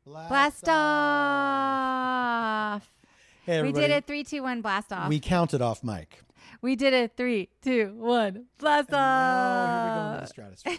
Blast off. Hey, We everybody. did it. 3, 2, 1. Blast off. We counted off mic. We did it. 3, 2, 1. Blast And now, here we go off. into the stratosphere.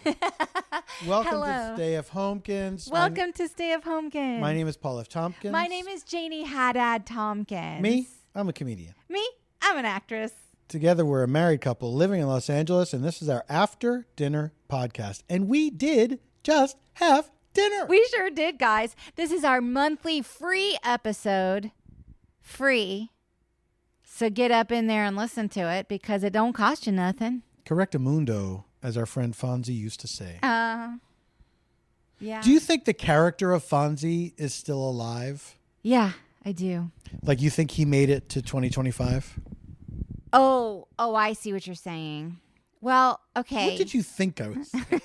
Welcome Hello. to Stay of Homekins. Welcome to Stay of Homekins. My name is Paul F. Tompkins. My name is Janie Haddad Tompkins. Me? I'm a comedian. Me? I'm an actress. Together, we're a married couple living in Los Angeles, and this is our after dinner podcast. And we did just have dinner. We sure did, guys. This is our monthly free episode. Free. So get up in there and listen to it because it don't cost you nothing. Correctamundo, as our friend Fonzie used to say. Yeah. Do you think the character of Fonzie is still alive? Yeah, I do. Like, you think he made it to 2025? Oh, I see what you're saying. Well, okay. What did you think I was saying?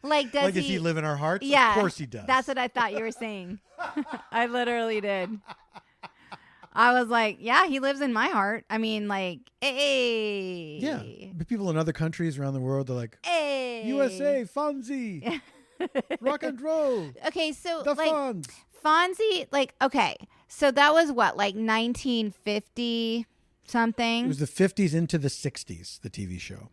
Like, does Does he live in our hearts? Yeah. Of course he does. That's what I thought you were saying. I literally did. I was like, yeah, he lives in my heart. I mean, like, hey. Yeah. But people in other countries around the world, they're like, Hey. USA, Fonzie, rock and roll, Okay, so the like Fonz. Fonzie, like, okay. So that was what, like 1950 something? It was the 50s into the 60s, the TV show.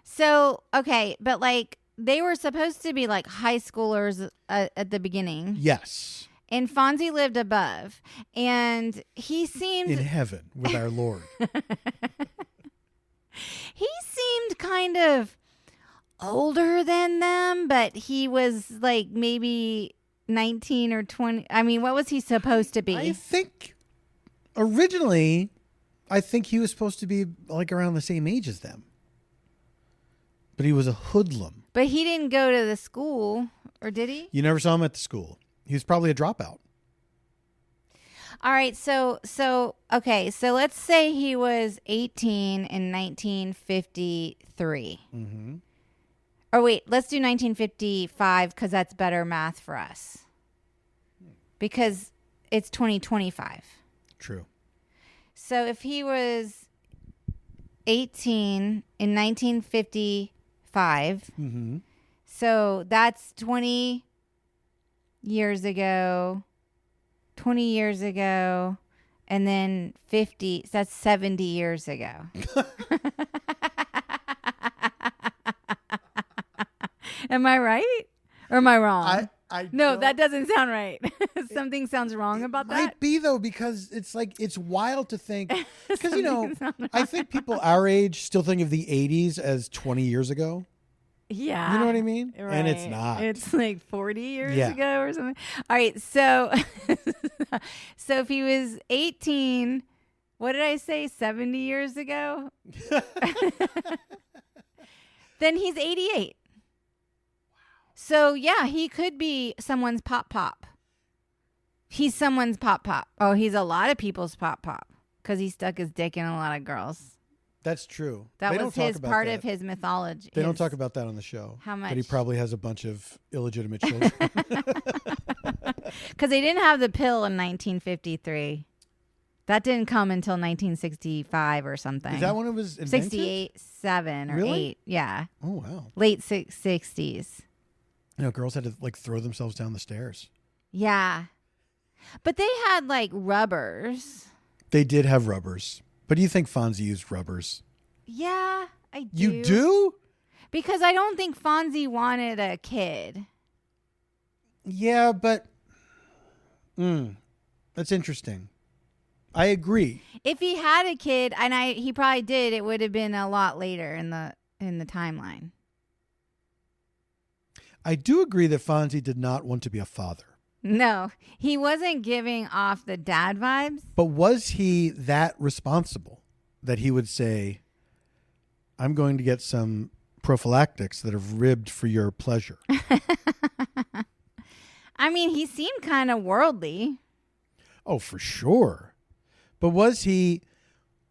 So, okay, but like they were supposed to be like high schoolers at the beginning. Yes. And Fonzie lived above. And he seemed... In heaven with our Lord. He seemed kind of older than them, but he was like maybe 19 or 20. I mean, what was he supposed to be? I think originally, he was supposed to be like around the same age as them. But he was a hoodlum. But he didn't go to the school, or did he? You never saw him at the school. He was probably a dropout. All right, so okay, so let's say he was 18 in 1953. Mm-hmm. Or wait, let's do 1955 because that's better math for us. Because it's 2025. True. So if he was 18 in 1955, Mm-hmm. so that's 20 years ago, and then 50, so that's 70 years ago. Am I right? Or am I wrong? No, that doesn't sound right. Something sounds wrong about that. Might be, though, because it's like, it's wild to think, because, you know, Something sounds I think people our age still think of the 80s as 20 years ago. Yeah. You know what I mean? Right. And it's not. It's like 40 years Yeah. ago or something. All right. So, so if he was 18, what did I say? 70 years ago? Then he's 88. So yeah, he could be someone's pop. He's someone's pop. Oh, he's a lot of people's pop because he stuck his dick in a lot of girls. That's true. That They was don't talk his about part that. of his mythology. They don't talk about that on the show. How much? But he probably has a bunch of illegitimate children. Because they didn't have the pill in 1953. That didn't come until 1965 or something. Is that when it was invented? 68, 7 or Really? 8. Yeah. Oh, wow. Late 60s. You know, girls had to like throw themselves down the stairs. Yeah. But they had like rubbers. They did have rubbers. But do you think Fonzie used rubbers? Yeah, I do. You do? Because I don't think Fonzie wanted a kid. Yeah, but that's interesting. I agree. If he had a kid, and he probably did, it would have been a lot later in the timeline. I do agree that Fonzie did not want to be a father. No, he wasn't giving off the dad vibes. But was he that responsible that he would say, I'm going to get some prophylactics that are ribbed for your pleasure? I mean, he seemed kind of worldly. Oh, for sure. But was he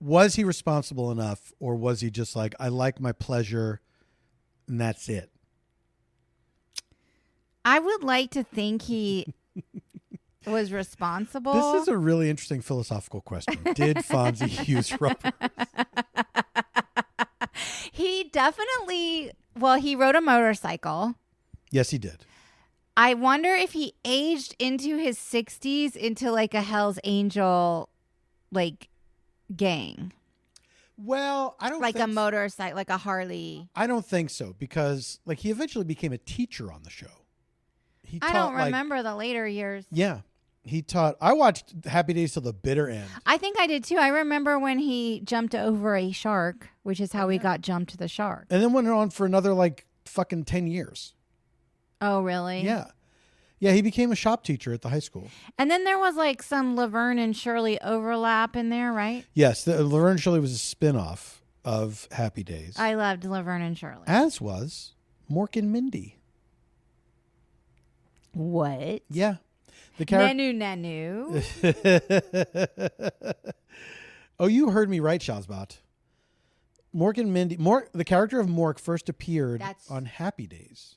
responsible enough, or was he just like, I like my pleasure and that's it? I would like to think he was responsible. This is a really interesting philosophical question. Did Fonzie use rubbers? He definitely, well, he rode a motorcycle. Yes, he did. I wonder if he aged into his 60s into like a Hell's Angel like gang. Well, I don't like think a motorcycle, like a Harley. I don't think so because like he eventually became a teacher on the show. I don't remember the later years. Yeah. He taught. I watched Happy Days till the bitter end. I think I did too. I remember when he jumped over a shark, which is how he got jumped to the shark. And then went on for another like fucking 10 years. Oh, really? Yeah. Yeah, he became a shop teacher at the high school. And then there was like some Laverne and Shirley overlap in there, right? Yes, Laverne and Shirley was a spin-off of Happy Days. I loved Laverne and Shirley. As was Mork and Mindy. What? Yeah. The Nanu. Oh, you heard me right, Shazbot. Mork and Mindy. The character of Mork first appeared on Happy Days.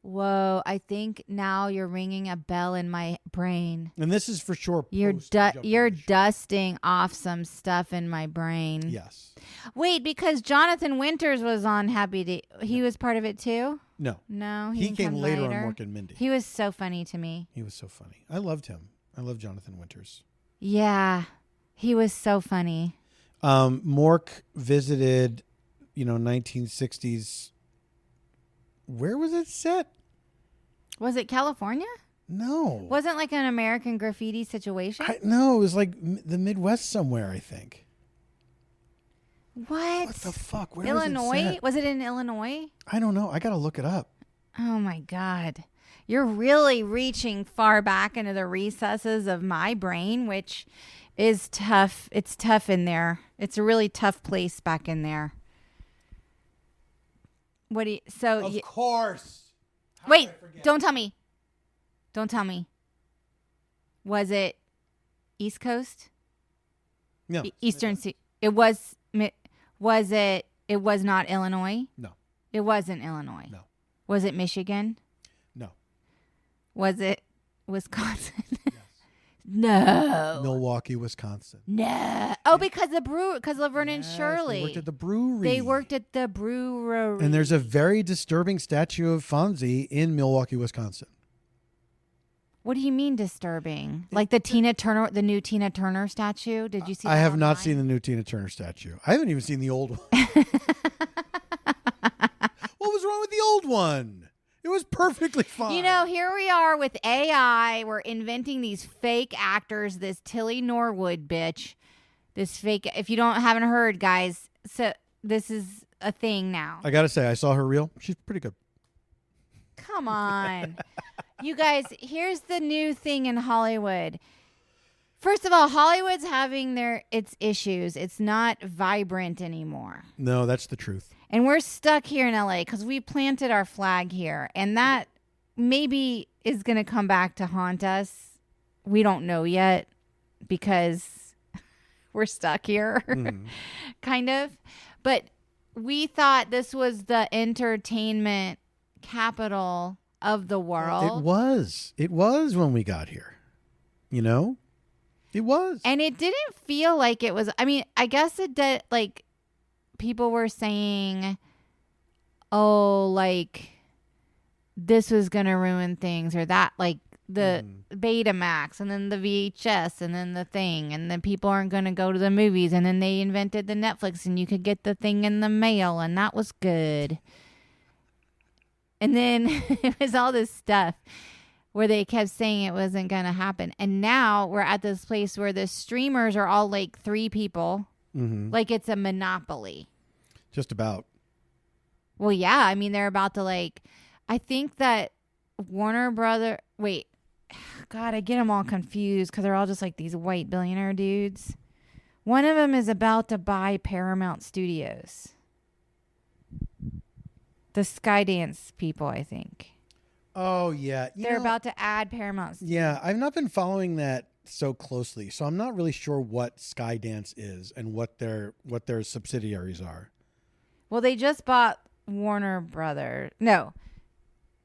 Whoa, I think now you're ringing a bell in my brain. And this is for sure. You're dusting off some stuff in my brain. Yes. Wait, because Jonathan Winters was on Happy Day. He was part of it too? No, he came later on Mork and Mindy. He was so funny to me. He was so funny. I loved him. I love Jonathan Winters. Yeah, he was so funny. Mork visited, 1960s. Where was it set? Was it California? No. Wasn't like an American Graffiti situation? No, it was like the Midwest somewhere, I think. What? What the fuck? Where Illinois? was it set? Was it in Illinois? I don't know. I got to look it up. Oh my God. You're really reaching far back into the recesses of my brain, which is tough. It's tough in there. It's a really tough place back in there. What do you, so of course. Wait, don't tell me. Don't tell me. Was it East Coast? No. Eastern. It was it? It was not Illinois? No. It wasn't Illinois. No. Was it Michigan? No. Was it Wisconsin? Yes. No. Milwaukee, Wisconsin. No. Oh, because Laverne and Shirley. They worked at the brewery. And there's a very disturbing statue of Fonzie in Milwaukee, Wisconsin. What do you mean disturbing? Like the new Tina Turner statue? Did you see that? I have not seen the new Tina Turner statue. I haven't even seen the old one. What was wrong with the old one? It was perfectly fine. Here we are with AI. We're inventing these fake actors, this Tilly Norwood bitch. This fake, if you haven't heard, guys, so this is a thing now. I got to say, I saw her reel. She's pretty good. Come on. You guys, here's the new thing in Hollywood. First of all, Hollywood's having its issues. It's not vibrant anymore. No, that's the truth. And we're stuck here in LA because we planted our flag here. And that maybe is going to come back to haunt us. We don't know yet because we're stuck here, kind of. But we thought this was the entertainment capital of the world. It was when we got here. It was. And it didn't feel like it was. I mean, I guess it did. Like, people were saying, oh, like, this was going to ruin things, or that, like, the Betamax, and then the VHS, and then the thing, and then people aren't going to go to the movies, and then they invented the Netflix, and you could get the thing in the mail, and that was good. And then it was all this stuff where they kept saying it wasn't going to happen. And now we're at this place where the streamers are all like 3 people. Like it's a monopoly. Just about. Well, yeah. I mean, they're about to I think that Warner Brother. Wait. God, I get them all confused because they're all just like these white billionaire dudes. One of them is about to buy Paramount Studios. The Skydance people, I think. Oh, yeah. They're about to add Paramount Studios. Yeah, I've not been following that so closely, so I'm not really sure what Skydance is and what their subsidiaries are. Well, they just bought Warner Brothers. No,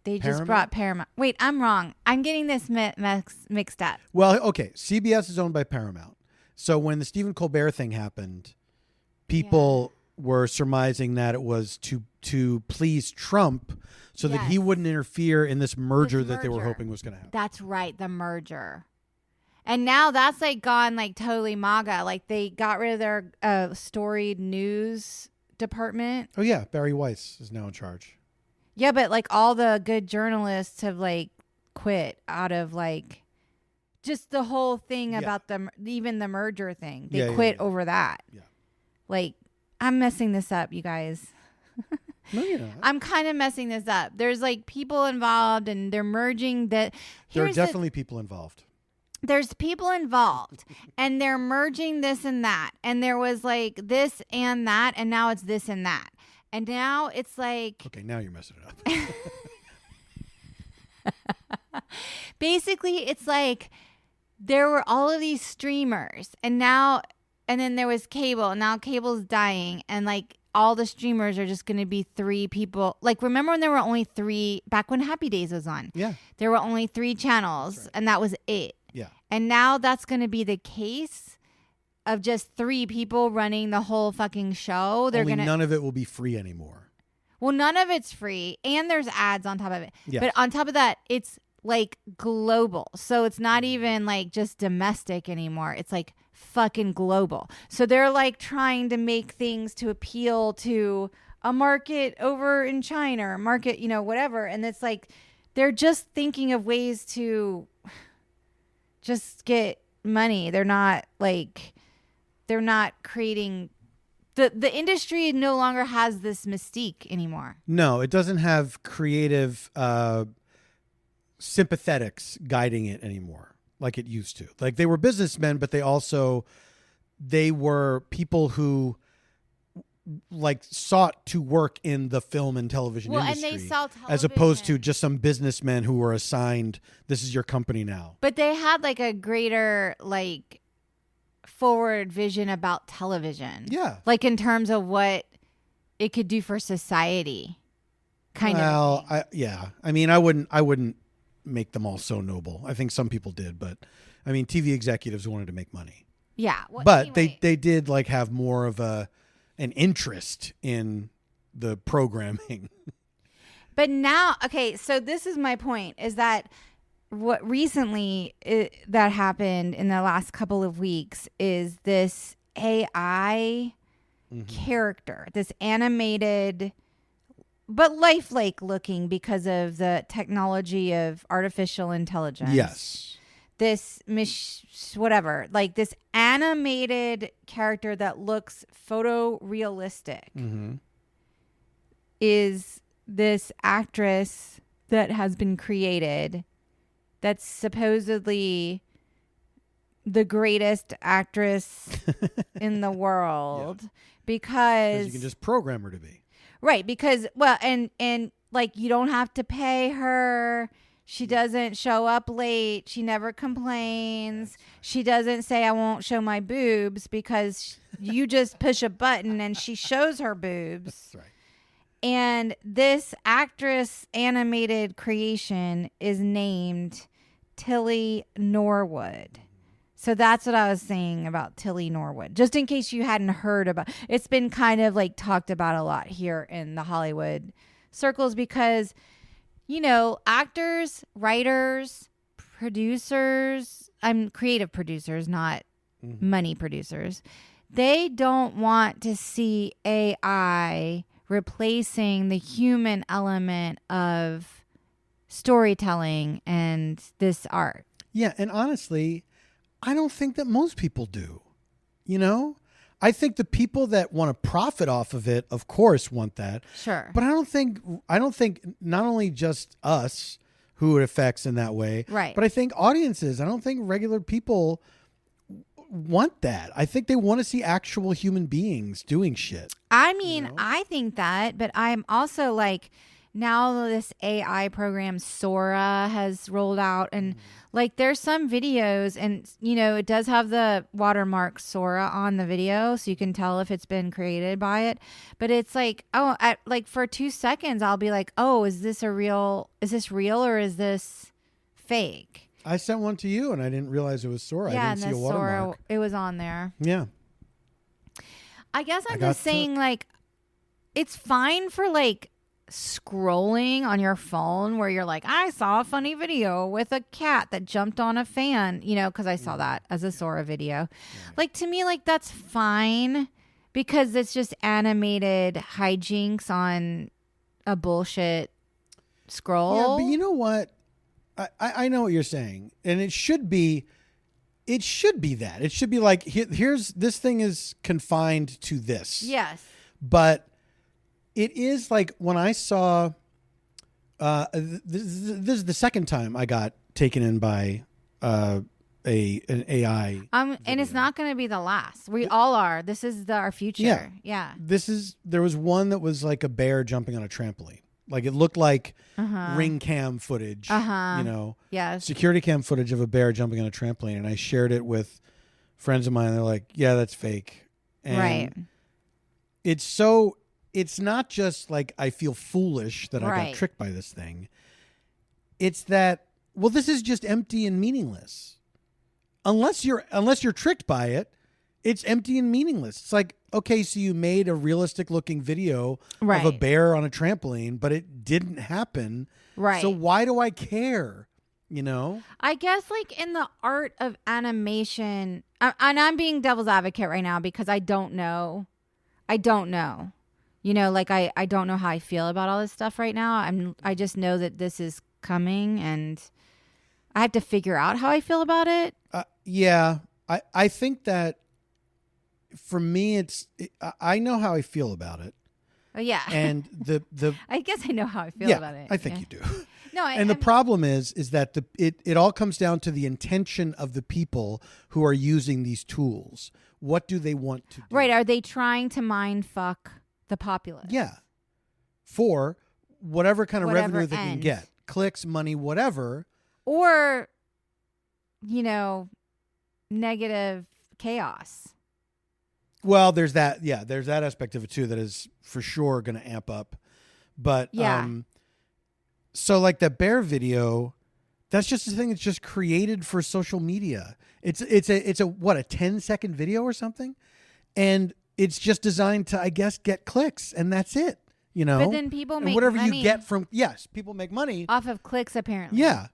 they just bought Paramount. Wait, I'm wrong. I'm getting this mixed up. Well, okay, CBS is owned by Paramount. So when the Stephen Colbert thing happened, people were surmising that it was to please Trump so that he wouldn't interfere in this merger that they were hoping was going to happen. That's right, the merger. And now that's like gone like totally MAGA. Like they got rid of their storied news department. Oh yeah, Barry Weiss is now in charge. Yeah, but like all the good journalists have like quit out of like just the whole thing about even the merger thing. They quit over that. Yeah. Like I'm messing this up, you guys. No, you're not. I'm kind of messing this up. There's like people involved and they're merging that. There are definitely people involved. There's people involved and they're merging this and that. And there was like this and that. And now it's this and that. And now it's like. Okay, now you're messing it up. Basically, it's like there were all of these streamers and then there was cable. And now cable's dying. And like all the streamers are just going to be 3 people. Like, remember when there were only 3 back when Happy Days was on? Yeah. There were only 3 channels and that was it. Yeah. And now that's going to be the case of just 3 people running the whole fucking show. None of it will be free anymore. Well, none of it's free. And there's ads on top of it. Yes. But on top of that, it's like global. So it's not even like just domestic anymore. It's like fucking global. So they're like trying to make things to appeal to a market over in China or market, whatever. And it's like they're just thinking of ways to just get money. They're not creating the industry no longer has this mystique anymore. No, it doesn't have creative sympathetics guiding it anymore like it used to. Like they were businessmen, but they were people who like sought to work in the film and television industry, and they sell television, as opposed to just some businessmen who were assigned, this is your company now. But they had like a greater like forward vision about television. Yeah. Like in terms of what it could do for society. Well, I mean, I wouldn't make them all so noble. I think some people did, but I mean, TV executives wanted to make money. Yeah. But anyway. they did like have more of an interest in the programming. But now, okay, so this is my point, is that what recently that happened in the last couple of weeks is this AI character, this animated but lifelike looking because of the technology of artificial intelligence. Yes. This whatever, like this animated character that looks photorealistic is this actress that has been created that's supposedly the greatest actress in the world because you can just program her to be. Right, because and like you don't have to pay her. She doesn't show up late. She never complains. She doesn't say I won't show my boobs because you just push a button and she shows her boobs. That's right. And this actress animated creation is named Tilly Norwood. So that's what I was saying about Tilly Norwood. Just in case you hadn't heard about, it's been kind of like talked about a lot here in the Hollywood circles because, actors, writers, producers, creative producers, not money producers. They don't want to see AI replacing the human element of storytelling and this art. Yeah, and honestly, I don't think that most people do. I think the people that want to profit off of it, of course, want that. Sure. But I don't think not only just us who it affects in that way, right? But I think audiences. I don't think regular people want that. I think they want to see actual human beings doing shit. I mean, I think that, but I'm also like, now this AI program Sora has rolled out and like there's some videos and it does have the watermark Sora on the video so you can tell if it's been created by it, but it's like like for 2 seconds I'll be like, oh, is this real or is this fake? I sent one to you and I didn't realize it was Sora. Yeah, I didn't see a watermark. Sora, it was on there. Yeah. I guess I I'm got just saying, like, it's fine for, like, scrolling on your phone where you're like, I saw a funny video with a cat that jumped on a fan, you know, because I saw that as a Sora video. Right. Like, to me, like, that's fine because it's just animated hijinks on a bullshit scroll. Yeah, but you know what? I know what you're saying, and it should be that. It should be like, here's this thing is confined to this. Yes. But it is like when I saw, this is the second time I got taken in by an AI. And it's not going to be the last. We all are. This is our future. Yeah. There was one that was like a bear jumping on a trampoline. Like it looked like ring cam footage, you know, security cam footage of a bear jumping on a trampoline. And I shared it with friends of mine. They're like, yeah, that's fake. And right. It's not just like I feel foolish that I got tricked by this thing. It's that, well, this is just empty and meaningless. Unless you're tricked by it, it's empty and meaningless. It's like, okay, so you made a realistic looking video of a bear on a trampoline, but it didn't happen. Right. So why do I care? You know? I guess like in the art of animation, and I'm being devil's advocate right now because I don't know. You know, like I don't know how I feel about all this stuff right now. I just know that this is coming and I have to figure out how I feel about it. Yeah. I think that for me, I know how I feel about it. Oh yeah. And the I guess I know how I feel about it. I think you do. No, and the problem is that it all comes down to the intention of the people who are using these tools. What do they want to do? Right. Are they trying to mind fuck the populace? Yeah. For whatever kind of revenue they can get. Clicks, money, whatever. Or, you know, negative chaos. Well, there's that. Yeah, there's that aspect of it too that is for sure going to amp up. But so like that bear video, that's just a thing that's just created for social media. It's a what, a 10-second video or something, and it's just designed to, I guess, get clicks, and that's it. You know. But then people make whatever money you get from people make money off of clicks apparently. Yeah,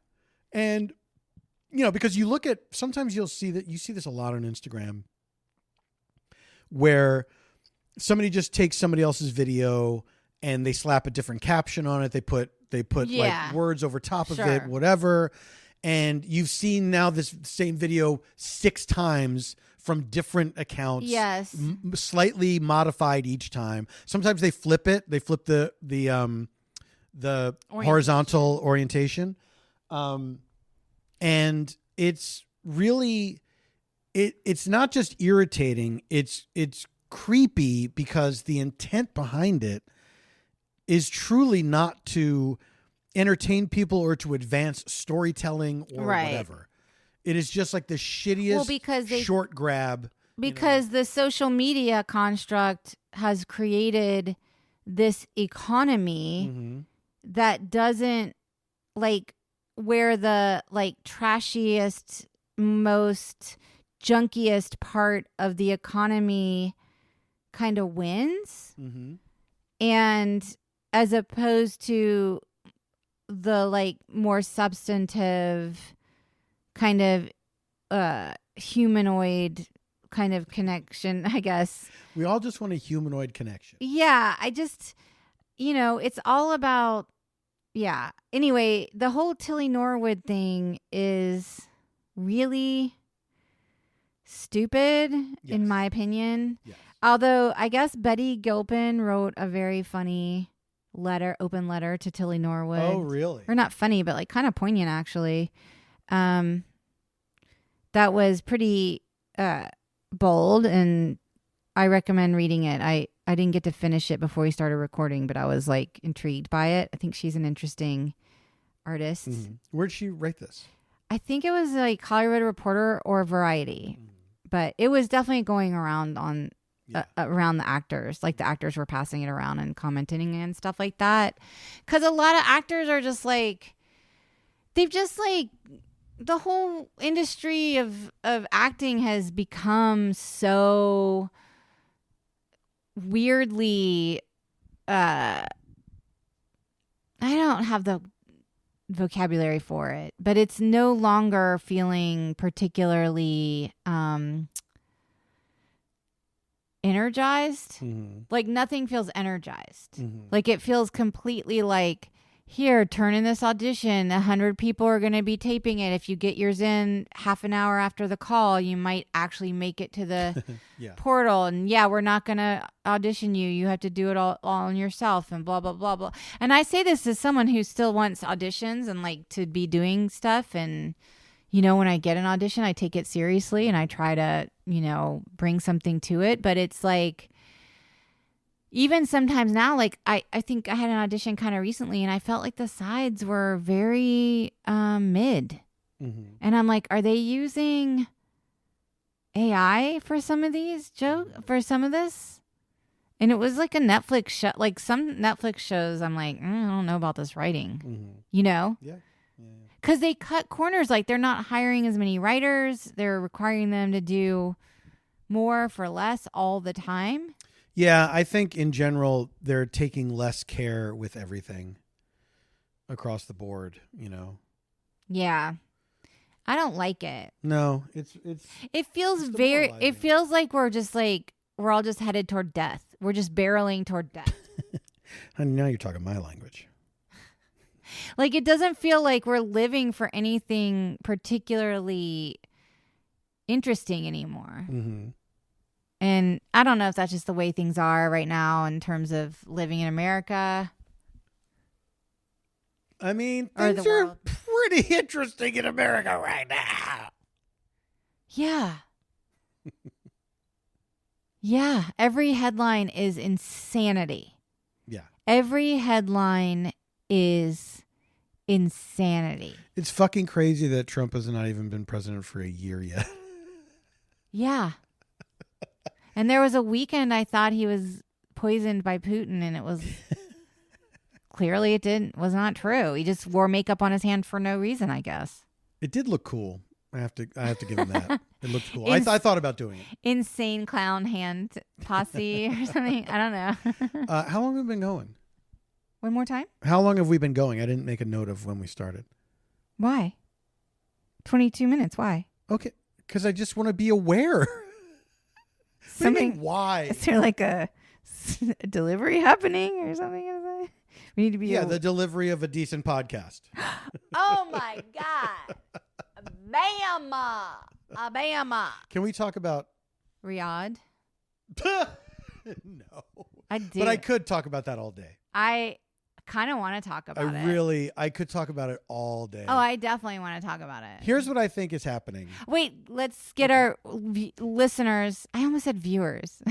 and you know, because you look at, sometimes you see this a lot on Instagram, where somebody just takes somebody else's video and they slap a different caption on it. They put like words over top of it, whatever. And you've seen now this same video 6 times from different accounts. Yes. Slightly modified each time. Sometimes they flip it. They flip the horizontal orientation. And it's really, it's not just irritating. It's creepy because the intent behind it is truly not to entertain people or to advance storytelling or whatever. It is just like the shittiest short grab. Because the social media construct has created this economy that doesn't, like, where the like trashiest, most junkiest part of the economy kind of wins. And as opposed to the like more substantive kind of humanoid kind of connection, I guess. We all just want a humanoid connection. Yeah, I just, you know, it's all about, yeah. Anyway, the whole Tilly Norwood thing is really stupid, in my opinion. Yes. Although I guess Betty Gilpin wrote a very funny open letter to Tilly Norwood. Oh, really? Or not funny, but like kind of poignant, actually. That was pretty bold, and I recommend reading it. I didn't get to finish it before we started recording, but I was like intrigued by it. I think she's an interesting artist. Where'd she write this? I think it was like Hollywood Reporter or Variety, but it was definitely going around on around the actors. Like the actors were passing it around and commenting and stuff like that. Because a lot of actors are just like, they've just like, the whole industry of acting has become so weirdly, I don't have the vocabulary for it, but it's no longer feeling particularly energized. Like nothing feels energized. Like it feels completely like, here, turn in this audition. 100 people are going to be taping it. If you get yours in half an hour after the call, you might actually make it to the portal. And we're not going to audition you. You have to do it all on yourself and blah, blah, blah, blah. And I say this as someone who still wants auditions and like to be doing stuff. And, when I get an audition, I take it seriously and I try to, bring something to it. But it's like, even sometimes now, like I think I had an audition kind of recently and I felt like the sides were very mid. And I'm like, are they using AI for some of these for some of this? And it was like a Netflix show, like some Netflix shows. I'm like, I don't know about this writing, Yeah. Because they cut corners. Like they're not hiring as many writers. They're requiring them to do more for less all the time. Yeah, I think in general they're taking less care with everything across the board, Yeah. I don't like it. No, it feels it feels like we're all just headed toward death. We're just barreling toward death. And now you're talking my language. Like it doesn't feel like we're living for anything particularly interesting anymore. And I don't know if that's just the way things are right now in terms of living in America. I mean, things are pretty interesting in America right now. Yeah. Yeah. Every headline is insanity. Yeah. Every headline is insanity. It's fucking crazy that Trump has not even been president for a year yet. Yeah. And there was a weekend I thought he was poisoned by Putin, and it was clearly was not true. He just wore makeup on his hand for no reason, I guess. It did look cool. I have to give him that. It looked cool. I thought about doing it. Insane clown hand posse or something. I don't know. How long have we been going? One more time? How long have we been going? I didn't make a note of when we started. Why? 22 minutes. Why? Okay. Because I just want to be aware. Something. Why? Is there like a delivery happening or something? We need to be. Yeah, the delivery of a decent podcast. Oh my God. Bama. Can we talk about Riyadh? No. I do. But I could talk about that all day. I kind of want to talk about it. I could talk about it all day. Oh, I definitely want to talk about it. Here's what I think is happening. Wait, let's get our listeners. I almost said viewers.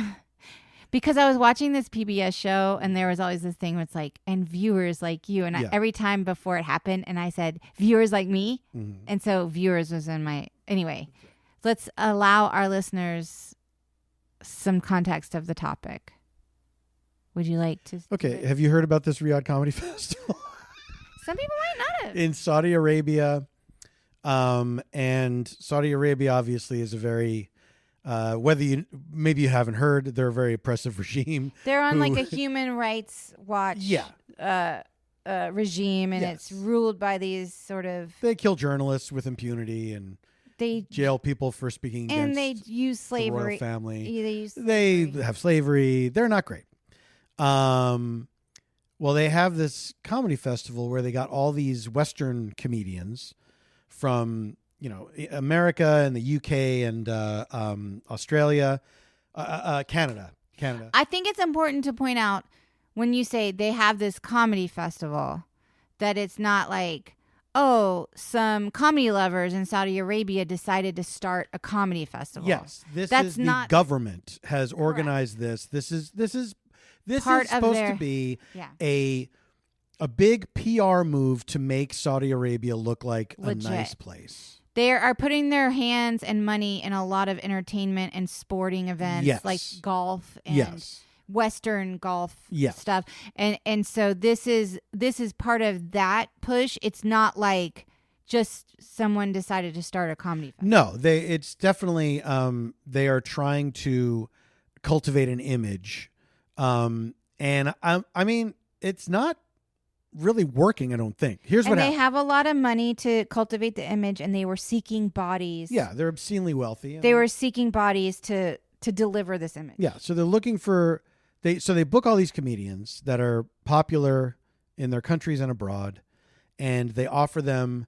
Because I was watching this PBS show and there was always this thing where it's like, and viewers like you. And every time before it happened, and I said, viewers like me. And so viewers was in my, anyway, let's allow our listeners some context of the topic. Would you like to? Okay. Have you heard about this Riyadh Comedy Festival? Some people might not have. In Saudi Arabia. And Saudi Arabia obviously is a very, maybe you haven't heard, they're a very oppressive regime. They're on like a human rights watch regime, and it's ruled by these sort of... They kill journalists with impunity, and they jail people for speaking against and they use slavery. The royal family. Yeah, they have slavery. They're not great. Well, they have this comedy festival where they got all these Western comedians from, America and the UK and Australia, Canada. I think it's important to point out when you say they have this comedy festival that it's not like, oh, some comedy lovers in Saudi Arabia decided to start a comedy festival. Yes, the government has organized this. This is supposed to be a big PR move to make Saudi Arabia look like legit. A nice place. They are putting their hands and money in a lot of entertainment and sporting events like golf and Western golf stuff. And so this is part of that push. It's not like just someone decided to start a comedy festival. No, it's definitely they are trying to cultivate an image And I mean, it's not really working, I don't think. Here's what they happened. have a lot of money to cultivate the image, and they were seeking bodies. Yeah, they're obscenely wealthy. They were seeking bodies to deliver this image. Yeah, so they're looking for they book all these comedians that are popular in their countries and abroad, and they offer them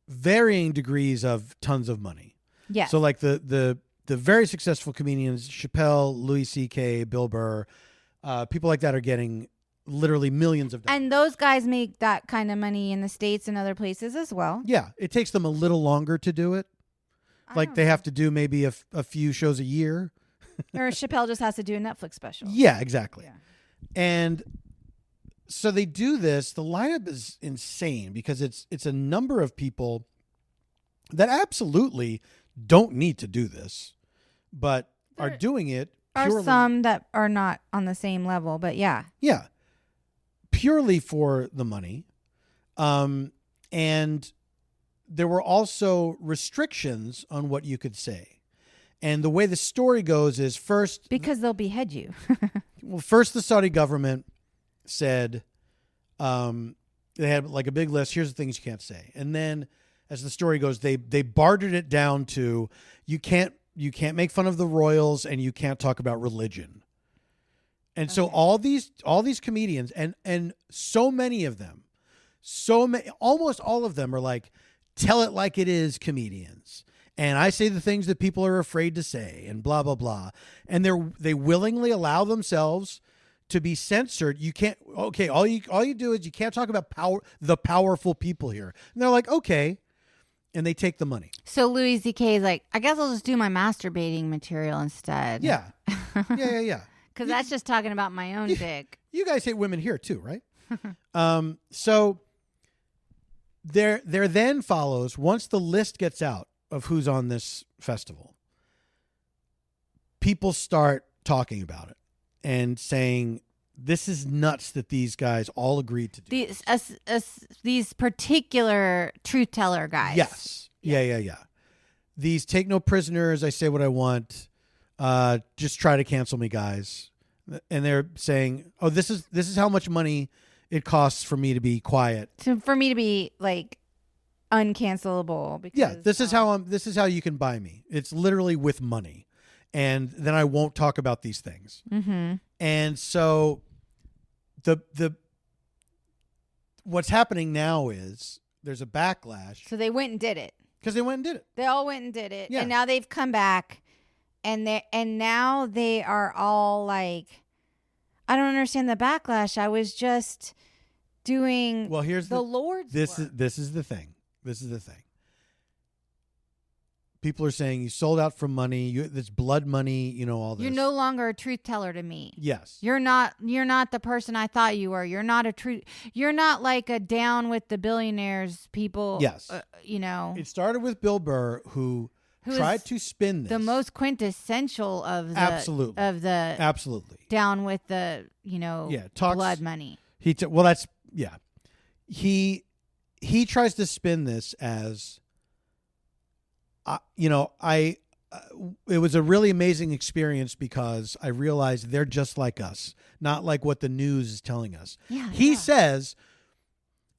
varying degrees of tons of money. Yeah. So like the very successful comedians, Chappelle, Louis C.K., Bill Burr, people like that are getting literally millions of dollars. And those guys make that kind of money in the States and other places as well. Yeah, it takes them a little longer to do it. Like they have to do maybe a few shows a year. Or Chappelle just has to do a Netflix special. Yeah, exactly. Yeah. And so they do this. The lineup is insane because it's a number of people that absolutely don't need to do this, but are doing it purely. Are some that are not on the same level, but yeah. Yeah. Purely for the money. And there were also restrictions on what you could say. And the way the story goes is first... Because they'll behead you. Well, first the Saudi government said they had like a big list. Here's the things you can't say. And then as the story goes, they bartered it down to you can't make fun of the royals and you can't talk about religion. And so all these comedians and so many of them, almost all of them are like, tell it like it is comedians. And I say the things that people are afraid to say and blah, blah, blah. And they willingly allow themselves to be censored. You can't, okay, all you do is you can't talk about the powerful people here. And they're like, okay. And they take the money. So Louis C.K. is like, I guess I'll just do my masturbating material instead. Yeah. Yeah. Because that's just talking about my own dick. You guys hate women here too, right? So there then follows, once the list gets out of who's on this festival, people start talking about it and saying, this is nuts that these guys all agreed to do these particular truth teller guys. Yes. Yeah. These take no prisoners. I say what I want. Just try to cancel me, guys. And they're saying, oh, this is how much money it costs for me to be quiet. For me to be like uncancelable. Because, yeah, this is how you can buy me. It's literally with money. And then I won't talk about these things. Mm-hmm. And so the what's happening now is there's a backlash. So they went and did it. Because they went and did it. They all went and did it. Yeah. And now they've come back and now they are all like, I don't understand the backlash. I was just doing here's the Lord's work. This is the thing. People are saying you sold out for money. This blood money, all this. You're no longer a truth teller to me. Yes. You're not the person I thought you were. You're not you're not like a down with the billionaires people. Yes. It started with Bill Burr who tried to spin this. The most quintessential of the absolutely down with the, blood money. He tries to spin this as it was a really amazing experience because I realized they're just like us, not like what the news is telling us. Yeah, he says,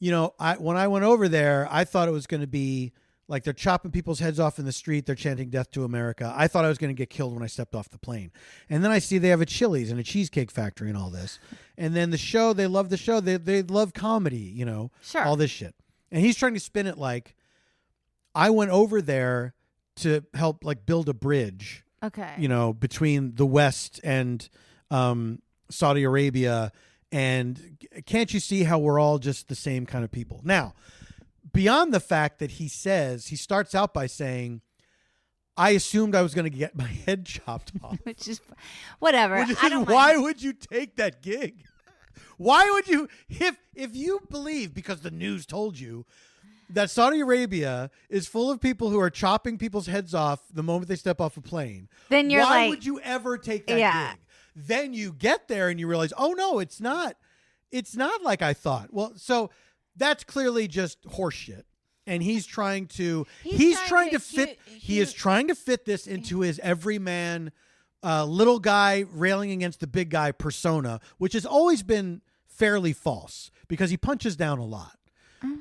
when I went over there, I thought it was going to be like they're chopping people's heads off in the street. They're chanting death to America. I thought I was going to get killed when I stepped off the plane. And then I see they have a Chili's and a cheesecake factory and all this. And then the show, they love the show. They love comedy, Sure. all this shit. And he's trying to spin it like, I went over there to help like build a bridge, okay, between the West and Saudi Arabia. And can't you see how we're all just the same kind of people? Now, beyond the fact that he starts out by saying, I assumed I was going to get my head chopped off. Which is whatever. Why would you take that gig? Why would you, if you believe, because the news told you, that Saudi Arabia is full of people who are chopping people's heads off the moment they step off a plane, then why would you ever take that gig? Then you get there and you realize, oh no, it's not like I thought. Well, so that's clearly just horseshit. And he is trying to fit this into his everyman little guy railing against the big guy persona, which has always been fairly false because he punches down a lot.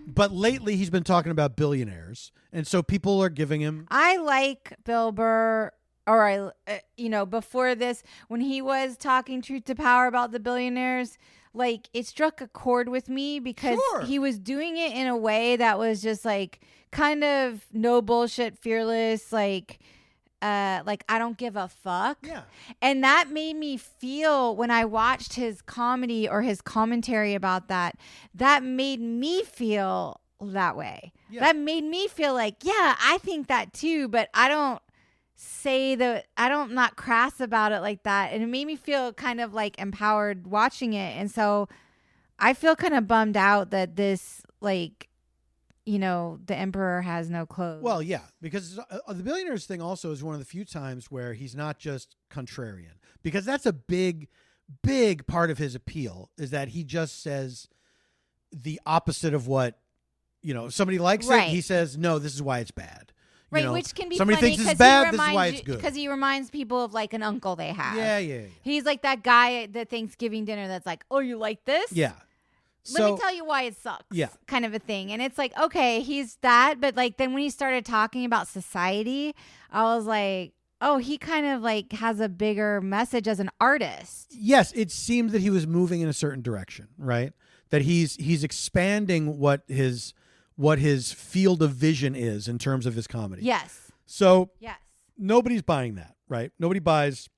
But lately he's been talking about billionaires, and so people are giving him. I like Bill Burr, or before this, when he was talking truth to power about the billionaires, like it struck a chord with me because he was doing it in a way that was just like kind of no bullshit, fearless, like I don't give a fuck. Yeah. And that made me feel, when I watched his comedy or his commentary about that made me feel that way. Yeah. That made me feel like, yeah, I think that too, but I don't I'm not crass about it like that. And it made me feel kind of like empowered watching it. And so I feel kind of bummed out that this, like, the emperor has no clothes. Well, yeah, because the billionaires thing also is one of the few times where he's not just contrarian, because that's a big, big part of his appeal, is that he just says the opposite of what, somebody likes it. He says, no, this is why it's bad. Right, which can be somebody funny thinks it's bad, this is why it's good. Because he reminds people of like an uncle they have. Yeah. He's like that guy at the Thanksgiving dinner that's like, oh, you like this? Yeah. Let me tell you why it sucks. Yeah. Kind of a thing. And it's like, okay, he's that. But like then when he started talking about society, I was like, oh, he kind of like has a bigger message as an artist. Yes, it seemed that he was moving in a certain direction, right? That he's expanding what his field of vision is in terms of his comedy. Yes. So yes. Nobody's buying that, right? Nobody buys,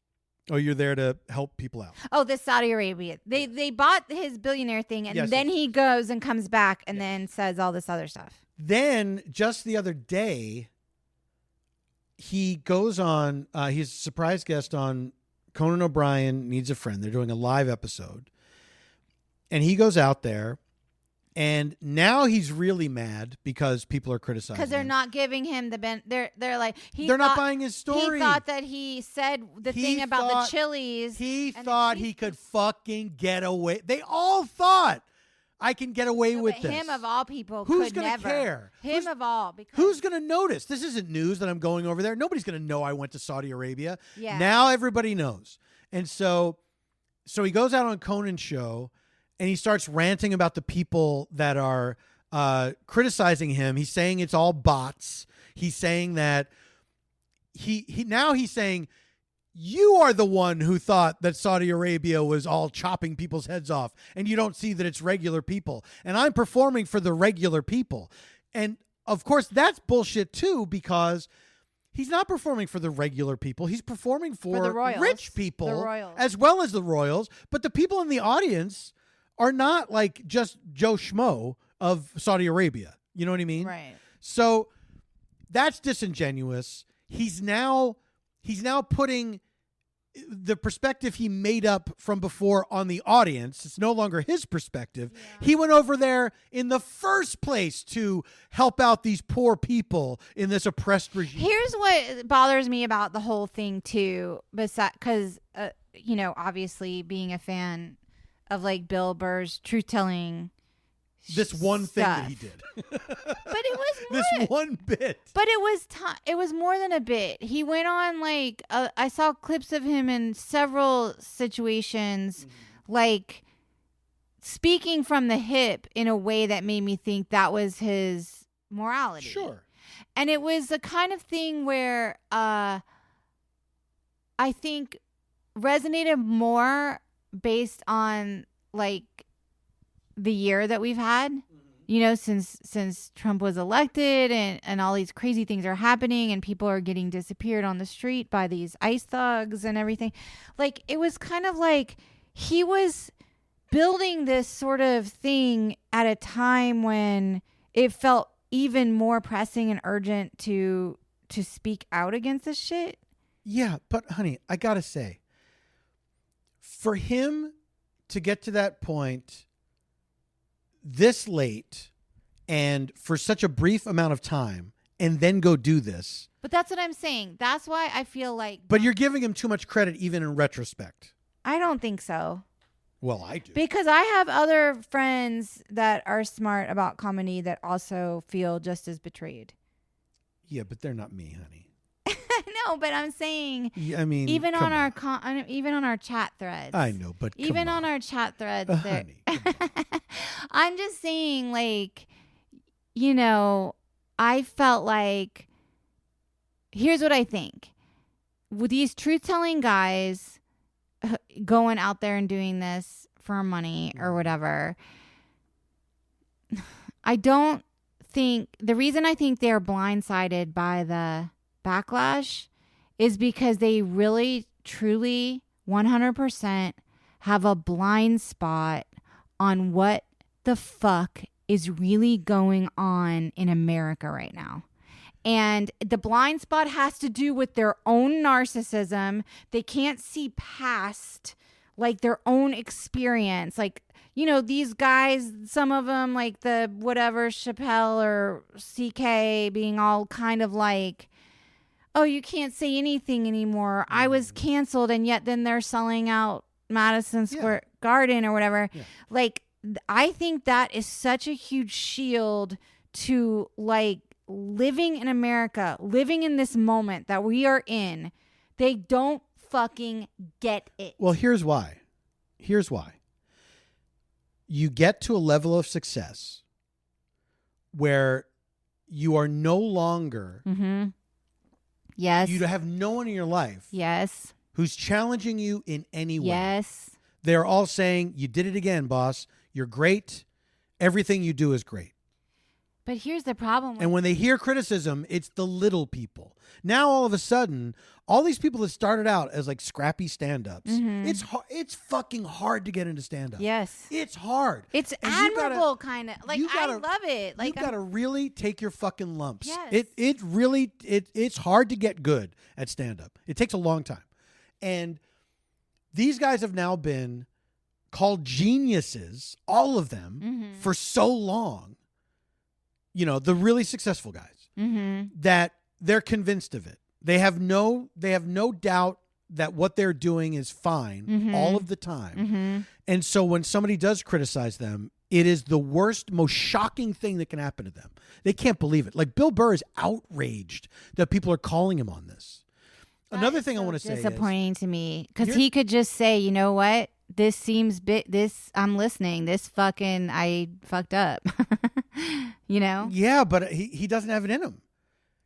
oh, you're there to help people out. Oh, this Saudi Arabia. They bought his billionaire thing, and then he goes and comes back and then says all this other stuff. Then just the other day, he goes on, he's a surprise guest on Conan O'Brien Needs a Friend. They're doing a live episode. And he goes out there, and now he's really mad because people are criticizing him. Because they're not giving him they're like, they're not buying his story. He thought that he said the thing about the chilies. He thought he could fucking get away. They all thought, I can get away with this. Him of all people Who's could gonna never. care? Him of all. Because who's going to notice? This isn't news that I'm going over there. Nobody's going to know I went to Saudi Arabia. Yeah. Now everybody knows. And so he goes out on Conan's show, and he starts ranting about the people that are criticizing him. He's saying it's all bots. He's saying that he's saying, you are the one who thought that Saudi Arabia was all chopping people's heads off, and you don't see that it's regular people. And I'm performing for the regular people. And of course, that's bullshit too, because he's not performing for the regular people. He's performing for the royals, rich people, the royals, as well as the royals. But the people in the audience are not like just Joe Schmo of Saudi Arabia. You know what I mean? Right. So that's disingenuous. He's now putting the perspective he made up from before on the audience. It's no longer his perspective. Yeah. He went over there in the first place to help out these poor people in this oppressed regime. Here's what bothers me about the whole thing too, because obviously being a fan of like Bill Burr's truth-telling this one stuff. Thing that he did. But it was more, this one bit. But it was more than a bit. He went on like I saw clips of him in several situations, like speaking from the hip in a way that made me think that was his morality. Sure. And it was the kind of thing where I think resonated more based on like the year that we've had, since Trump was elected and all these crazy things are happening and people are getting disappeared on the street by these ICE thugs and everything. Like, it was kind of like he was building this sort of thing at a time when it felt even more pressing and urgent to speak out against this shit. Yeah, but honey, I gotta say, for him to get to that point this late and for such a brief amount of time and then go do this. But that's what I'm saying. That's why I feel like... But you're giving him too much credit even in retrospect. I don't think so. Well, I do. Because I have other friends that are smart about comedy that also feel just as betrayed. Yeah, but they're not me, honey. No, know, but I'm saying, I mean, even on our on. even on our chat threads. I know, but even on our chat threads, honey, I'm just saying, like, you know, I felt like, here's what I think. With these truth-telling guys going out there and doing this for money or whatever, I don't think, the reason I think they're blindsided by the backlash is because they really, truly, 100% have a blind spot on what the fuck is really going on in America right now. And the blind spot has to do with their own narcissism. They can't see past, like, their own experience. Like, you know, these guys, some of them, like the whatever, Chappelle or CK, being all kind of like, oh, you can't say anything anymore. I was canceled. And yet then they're selling out Madison Square Garden or whatever. Yeah. Like, I think that is such a huge shield to, like, living in America, living in this moment that we are in. They don't fucking get it. Well, here's why. You get to a level of success where you are no longer, yes, you have no one in your life, yes, who's challenging you in any way. Yes. They're all saying, you did it again, boss. You're great. Everything you do is great. But here's the problem. And when they hear criticism, it's the little people. Now, all of a sudden, all these people that started out as like scrappy stand-ups, it's fucking hard to get into stand-up. Yes. It's hard. It's and admirable, kind of. Like, I love it. Like, you got to really take your fucking lumps. Yes. It's hard to get good at stand-up. It takes a long time. And these guys have now been called geniuses, all of them, for so long. You know, the really successful guys, that they're convinced of it. They have no doubt that what they're doing is fine all of the time. And so when somebody does criticize them, it is the worst, most shocking thing that can happen to them. They can't believe it. Like, Bill Burr is outraged that people are calling him on this. Another thing I want to say is disappointing to me, because he could just say, you know what? This seems I'm listening. This fucking, I fucked up. You know? Yeah, but he doesn't have it in him.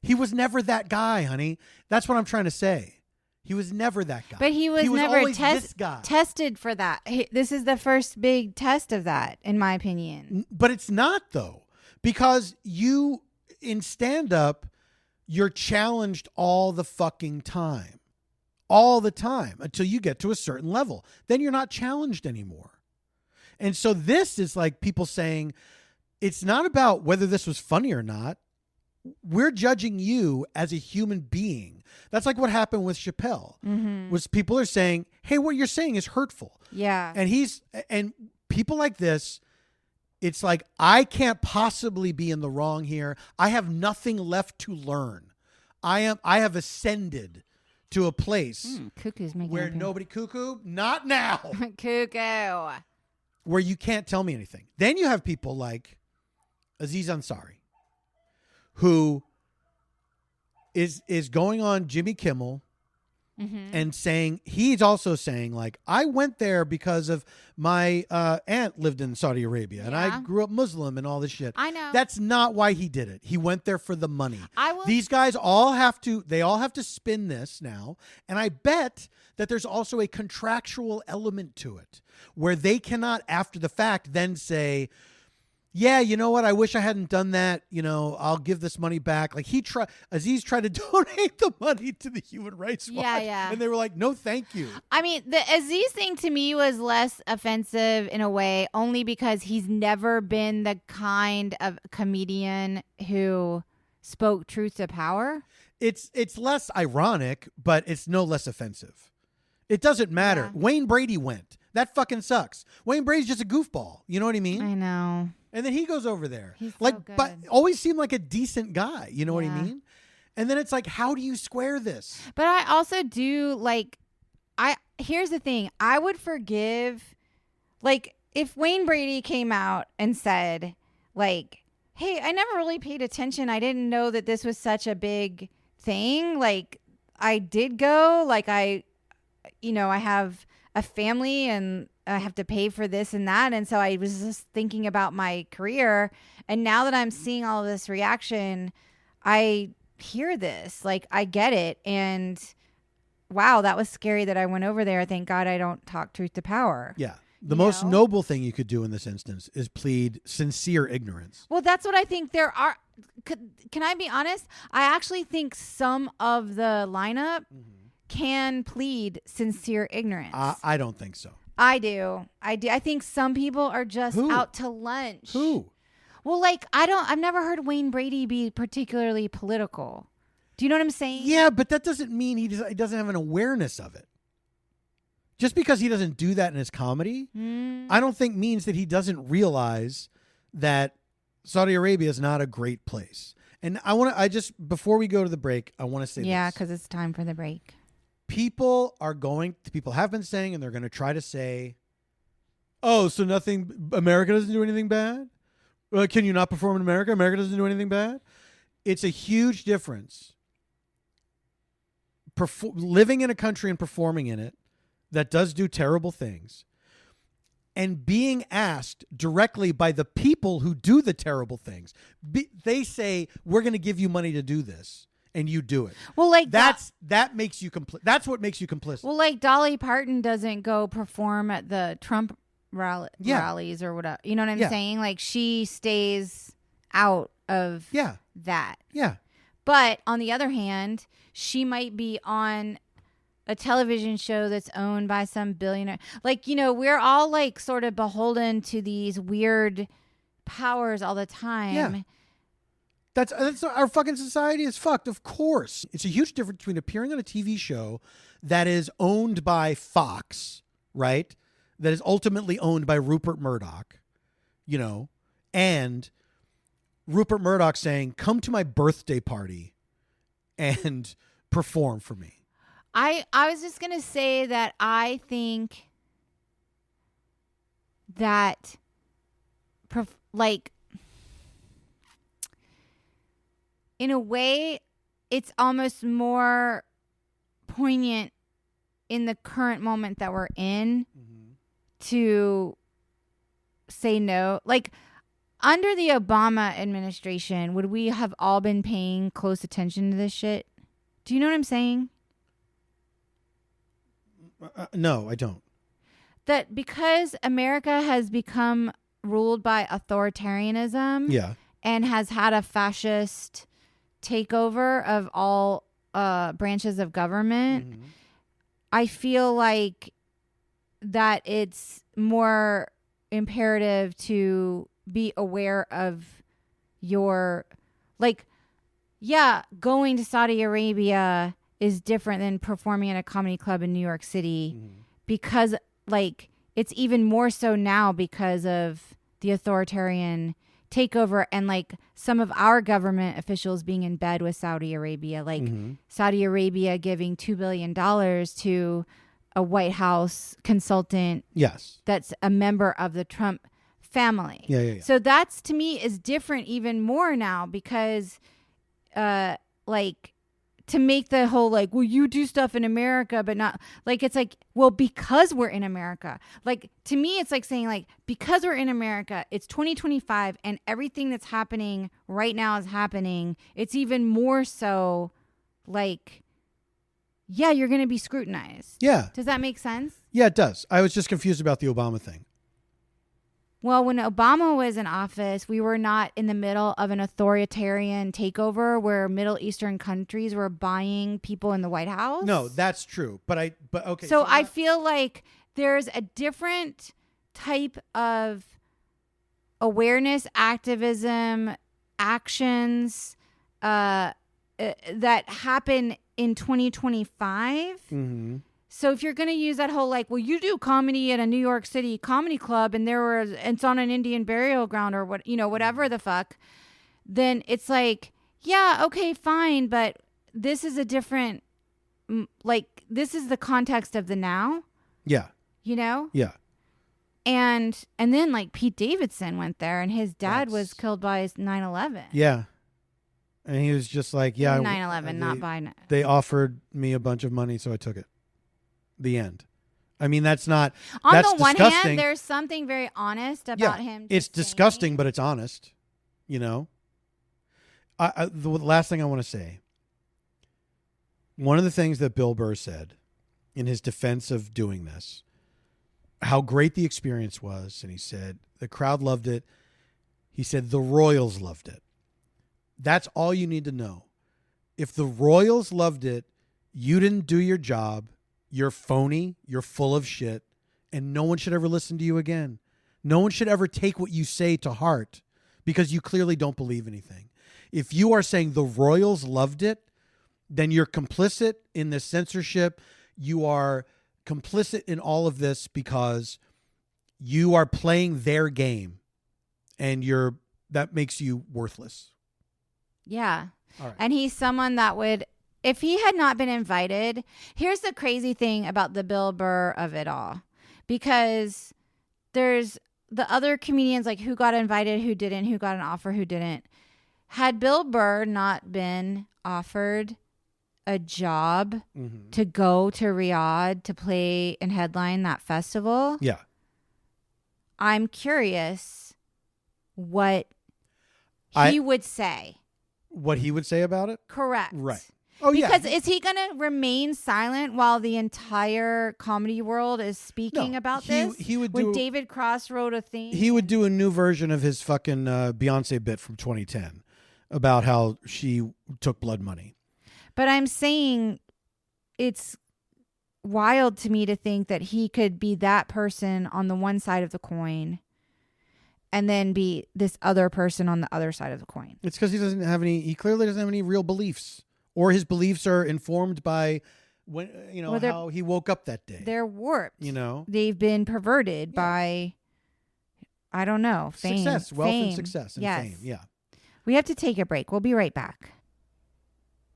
He was never that guy, honey. That's what I'm trying to say. He was never that guy. But he was never tested for that. This is the first big test of that, in my opinion. But it's not, though. Because in stand-up, you're challenged all the fucking time. All the time. Until you get to a certain level. Then you're not challenged anymore. And so this is like people saying, it's not about whether this was funny or not. We're judging you as a human being. That's like what happened with Chappelle. Was people are saying, hey, what you're saying is hurtful. Yeah. And people like this, it's like, I can't possibly be in the wrong here. I have nothing left to learn. I have ascended to a place Cuckoo's making where nobody not now. Cuckoo. Where you can't tell me anything. Then you have people like Aziz Ansari, who is going on Jimmy Kimmel and he's also saying, like, I went there because of my aunt lived in Saudi Arabia and I grew up Muslim and all this shit. I know. That's not why he did it. He went there for the money. These guys all have to spin this now. And I bet that there's also a contractual element to it where they cannot, after the fact, then say, yeah, you know what? I wish I hadn't done that. You know, I'll give this money back. Like Aziz tried to donate the money to the Human Rights Watch. Yeah. And they were like, no, thank you. I mean, the Aziz thing to me was less offensive in a way, only because he's never been the kind of comedian who spoke truth to power. It's less ironic, but it's no less offensive. It doesn't matter. Yeah. Wayne Brady went. That fucking sucks. Wayne Brady's just a goofball. You know what I mean? I know. And then he goes over there. He's like, so good. But always seemed like a decent guy. You know what I mean? And then it's like, how do you square this? But I also do, like, here's the thing. I would forgive, like, if Wayne Brady came out and said, like, hey, I never really paid attention. I didn't know that this was such a big thing. Like, I did go, like I have a family and I have to pay for this and that. And so I was just thinking about my career. And now that I'm seeing all of this reaction, I hear this, like I get it. And wow, that was scary that I went over there. Thank God I don't talk truth to power. Yeah. The most noble thing you could do in this instance is plead sincere ignorance. Well, that's what I think there are. Can I be honest? I actually think some of the lineup can plead sincere ignorance. I don't think so. I do. I think some people are just out to lunch. Who? Well, like I've never heard Wayne Brady be particularly political. Do you know what I'm saying? Yeah, but that doesn't mean he doesn't have an awareness of it. Just because he doesn't do that in his comedy, I don't think means that he doesn't realize that Saudi Arabia is not a great place. And before we go to the break, I want to say this. Yeah, because it's time for the break. People have been saying, and they're going to try to say, oh, so America doesn't do anything bad? Can you not perform in America? America doesn't do anything bad? It's a huge difference. Living in a country and performing in it that does do terrible things, and being asked directly by the people who do the terrible things. They say, we're going to give you money to do this, and you do it. Well, like that makes you that's what makes you complicit. Well, like Dolly Parton doesn't go perform at the Trump rallies or whatever. You know what I'm saying? Like she stays out of that. Yeah. But on the other hand, she might be on a television show that's owned by some billionaire. Like, we're all like sort of beholden to these weird powers all the time. Yeah. That's our fucking society is fucked. Of course. It's a huge difference between appearing on a TV show that is owned by Fox, right? That is ultimately owned by Rupert Murdoch, and Rupert Murdoch saying, come to my birthday party and perform for me. I was just going to say that I think that, in a way, it's almost more poignant in the current moment that we're in to say no. Like, under the Obama administration, would we have all been paying close attention to this shit? Do you know what I'm saying? No, I don't. That because America has become ruled by authoritarianism and has had a fascist takeover of all branches of government, I feel like that it's more imperative to be aware of your, going to Saudi Arabia is different than performing at a comedy club in New York City because it's even more so now because of the authoritarian takeover and some of our government officials being in bed with Saudi Arabia, Saudi Arabia giving $2 billion to a White House consultant. Yes. That's a member of the Trump family. Yeah. So that's, to me, is different even more now because to make the whole well, you do stuff in America, but not it's well, because we're in America. To me, it's saying because we're in America, it's 2025 and everything that's happening right now is happening. It's even more so you're going to be scrutinized. Yeah. Does that make sense? Yeah, it does. I was just confused about the Obama thing. Well, when Obama was in office, we were not in the middle of an authoritarian takeover where Middle Eastern countries were buying people in the White House. No, that's true. But okay. So I feel like there's a different type of awareness, activism, actions that happen in 2025. So if you're going to use that whole well, you do comedy at a New York City comedy club and it's on an Indian burial ground or what, whatever the fuck, then it's yeah, okay, fine. But this is a different, this is the context of the now. Yeah. Yeah. And then Pete Davidson went there and his dad was killed by 9/11. Yeah. And he was just like, yeah. 9/11, not by. They offered me a bunch of money, so I took it. The end. I mean, that's not. On that's the one disgusting. hand, there's something very honest about him. It's disgusting, but it's honest. You know. The last thing I want to say. One of the things that Bill Burr said in his defense of doing this, how great the experience was, and he said the crowd loved it. He said the Royals loved it. That's all you need to know. If the Royals loved it, you didn't do your job. You're phony. You're full of shit. And no one should ever listen to you again. No one should ever take what you say to heart because you clearly don't believe anything. If you are saying the Royals loved it, then you're complicit in this censorship. You are complicit in all of this because you are playing their game and that makes you worthless. Yeah. All right. And he's someone that would, if he had not been invited, here's the crazy thing about the Bill Burr of it all. Because there's the other comedians, like who got invited, who didn't, who got an offer, who didn't. Had Bill Burr not been offered a job to go to Riyadh to play and headline that festival, yeah, I'm curious what he would say. What he would say about it? Correct. Right. Oh, because is he going to remain silent while the entire comedy world is speaking about this? He would when David Cross wrote a thing. He would do a new version of his fucking Beyonce bit from 2010 about how she took blood money. But I'm saying it's wild to me to think that he could be that person on the one side of the coin and then be this other person on the other side of the coin. It's because he clearly doesn't have any real beliefs. Or his beliefs are informed by how he woke up that day. They're warped. They've been perverted by, I don't know, fame. Success, wealth and success and yes. fame. Yeah. We have to take a break. We'll be right back.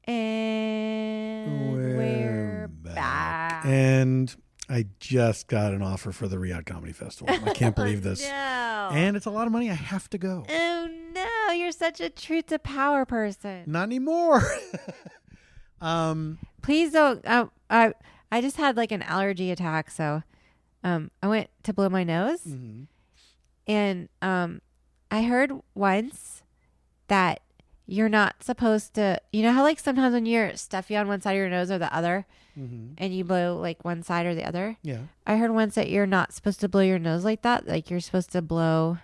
And we're back. And I just got an offer for the Riyadh Comedy Festival. I can't believe this. No. And it's a lot of money. I have to go. Oh, no. You're such a truth to power person. Not anymore. Please don't. I just had like an allergy attack. So I went to blow my nose. Mm-hmm. And I heard once that you're not supposed to, you know how like sometimes when you're stuffy on one side of your nose or the other, and you blow like one side or the other? Yeah. I heard once that you're not supposed to blow your nose like that. Like you're supposed to blow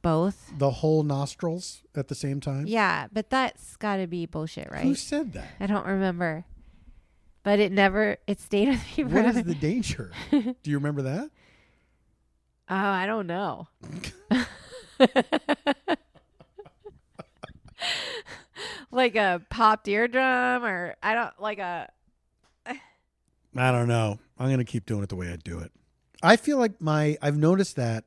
both. The whole nostrils at the same time? Yeah, but that's got to be bullshit, right? Who said that? I don't remember. But it stayed with me forever. What is the danger? Do you remember that? Oh, I don't know. Like a popped eardrum or I don't know. I'm going to keep doing it the way I do it. I feel like I've noticed that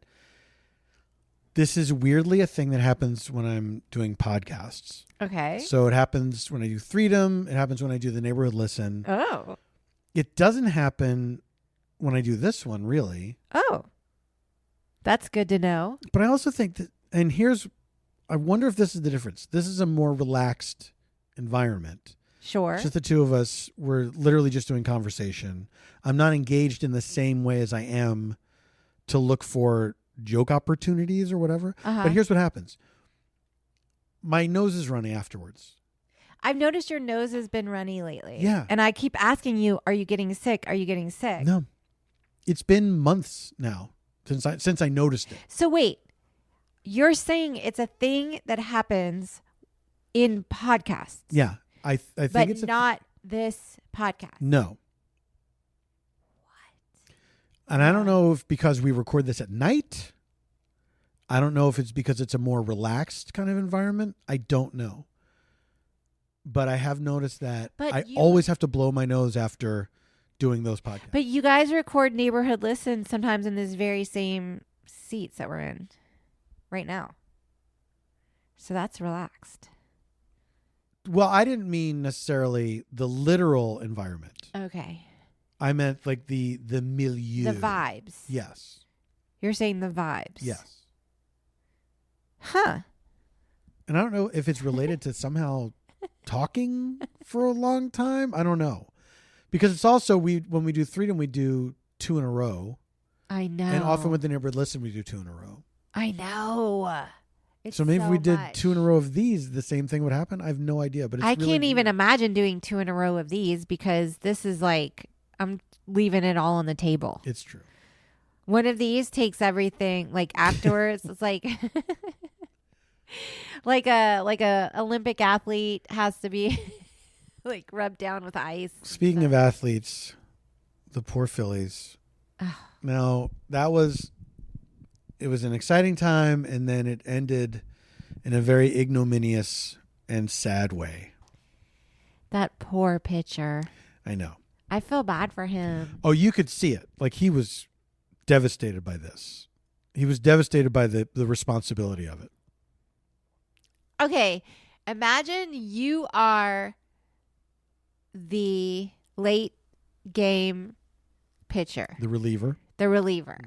this is weirdly a thing that happens when I'm doing podcasts. Okay. So it happens when I do Freedom. It happens when I do the Neighborhood Listen. Oh. It doesn't happen when I do this one, really. Oh. That's good to know. But I also think that, and I wonder if this is the difference. This is a more relaxed environment. Sure. It's just the two of us. We're literally just doing conversation. I'm not engaged in the same way as I am to look for joke opportunities or whatever. But here's what happens. My nose is runny afterwards. I've noticed your nose has been runny lately. Yeah. And I keep asking you, are you getting sick? Are you getting sick? No. It's been months now since I noticed it. So wait, you're saying it's a thing that happens in podcasts. Yeah. I think but it's not this podcast. No. What? And I don't know if because we record this at night. I don't know if it's because it's a more relaxed kind of environment. I don't know. But I have noticed that I always have to blow my nose after doing those podcasts. But you guys record Neighborhood Listen sometimes in this very same seats that we're in right now. So that's relaxed. Well, I didn't mean necessarily the literal environment. Okay. I meant like the milieu. The vibes. Yes. You're saying the vibes. Yes. Huh. And I don't know if it's related to somehow talking for a long time. I don't know. Because it's also, when we do Freedom, we do 2 in a row. I know. And often with the Neighborhood Listen, we do 2 in a row. I know. It's so maybe if we did much. 2 in a row of these, the same thing would happen. I have no idea. But it's I really can't even weird. imagine doing 2 in a row of these because this is like, I'm leaving it all on the table. It's true. One of these takes everything like afterwards. It's like like a Olympic athlete has to be like rubbed down with ice. Speaking of athletes, the poor Phillies. Now, it was an exciting time, and then it ended in a very ignominious and sad way. That poor pitcher. I know. I feel bad for him. Oh, you could see it. Like, he was devastated by this. He was devastated by the responsibility of it. Okay, imagine you are the late game pitcher. The reliever. The reliever.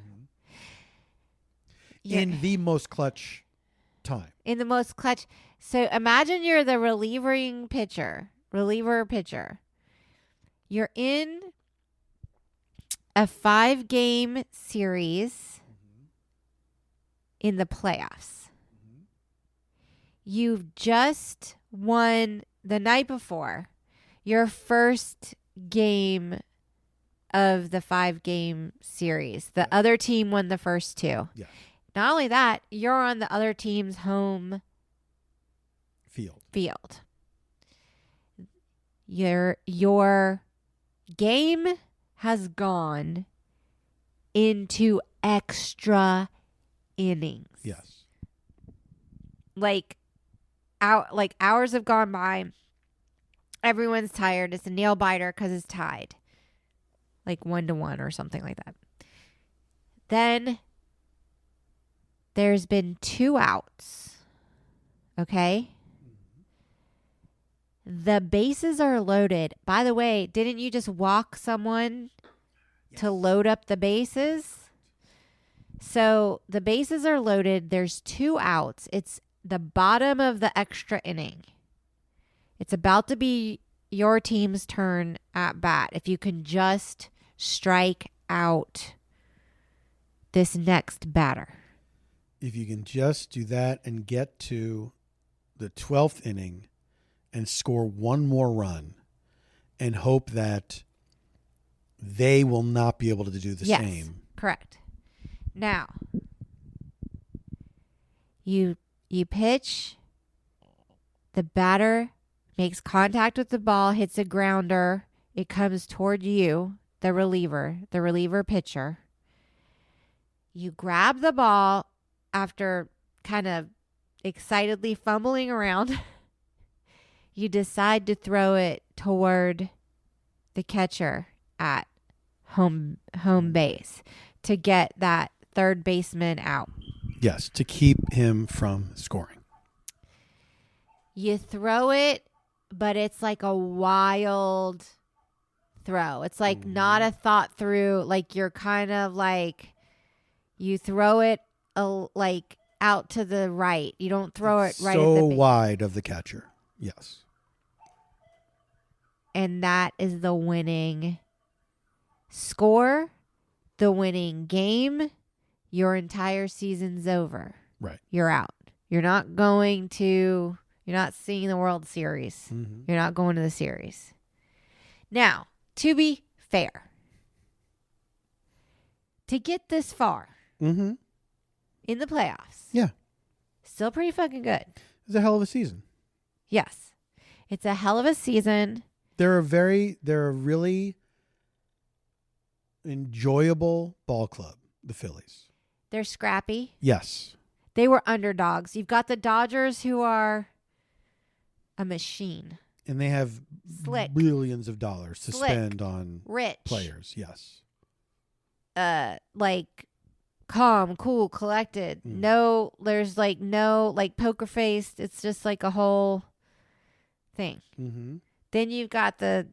In the most clutch time. In the most clutch. So imagine you're the reliever pitcher. You're in a 5-game series in the playoffs. You've just won the night before your first game of the 5-game series. The other team won the first 2. Yeah. Not only that, you're on the other team's home field. Your game has gone into extra innings. Yes. Like hours have gone by. Everyone's tired. It's a nail biter because it's tied. Like 1-1 or something like that. Then there's been 2 outs. Okay? The bases are loaded. By the way, didn't you just walk someone to load up the bases? So the bases are loaded. There's 2 outs. It's the bottom of the extra inning. It's about to be your team's turn at bat. If you can just strike out this next batter. If you can just do that and get to the 12th inning and score 1 more run and hope that they will not be able to do the same. Correct. Now, you pitch, the batter makes contact with the ball, hits a grounder, it comes toward you, the reliever pitcher. You grab the ball after kind of excitedly fumbling around. You decide to throw it toward the catcher at home base to get that third baseman out. Yes, to keep him from scoring. You throw it, but it's like a wild throw. It's like not a thought through, like you're kind of like, you throw it like out to the right. You don't throw it right so at the wide of the catcher. Yes. And that is the winning score, the winning game. Your entire season's over. Right. You're out. You're not seeing the World Series. Mm-hmm. You're not going to the series. Now, to be fair, to get this far in the playoffs, still pretty fucking good. It's a hell of a season. Yes. It's a hell of a season. They're a really enjoyable ball club, the Phillies. They're scrappy. Yes. They were underdogs. You've got the Dodgers, who are a machine. And they have Slick. billions of dollars to Slick. spend on Rich. players. Yes. Like calm, cool, collected. No, there's like no like poker faced. It's just like a whole thing. Mm-hmm. Then you've got the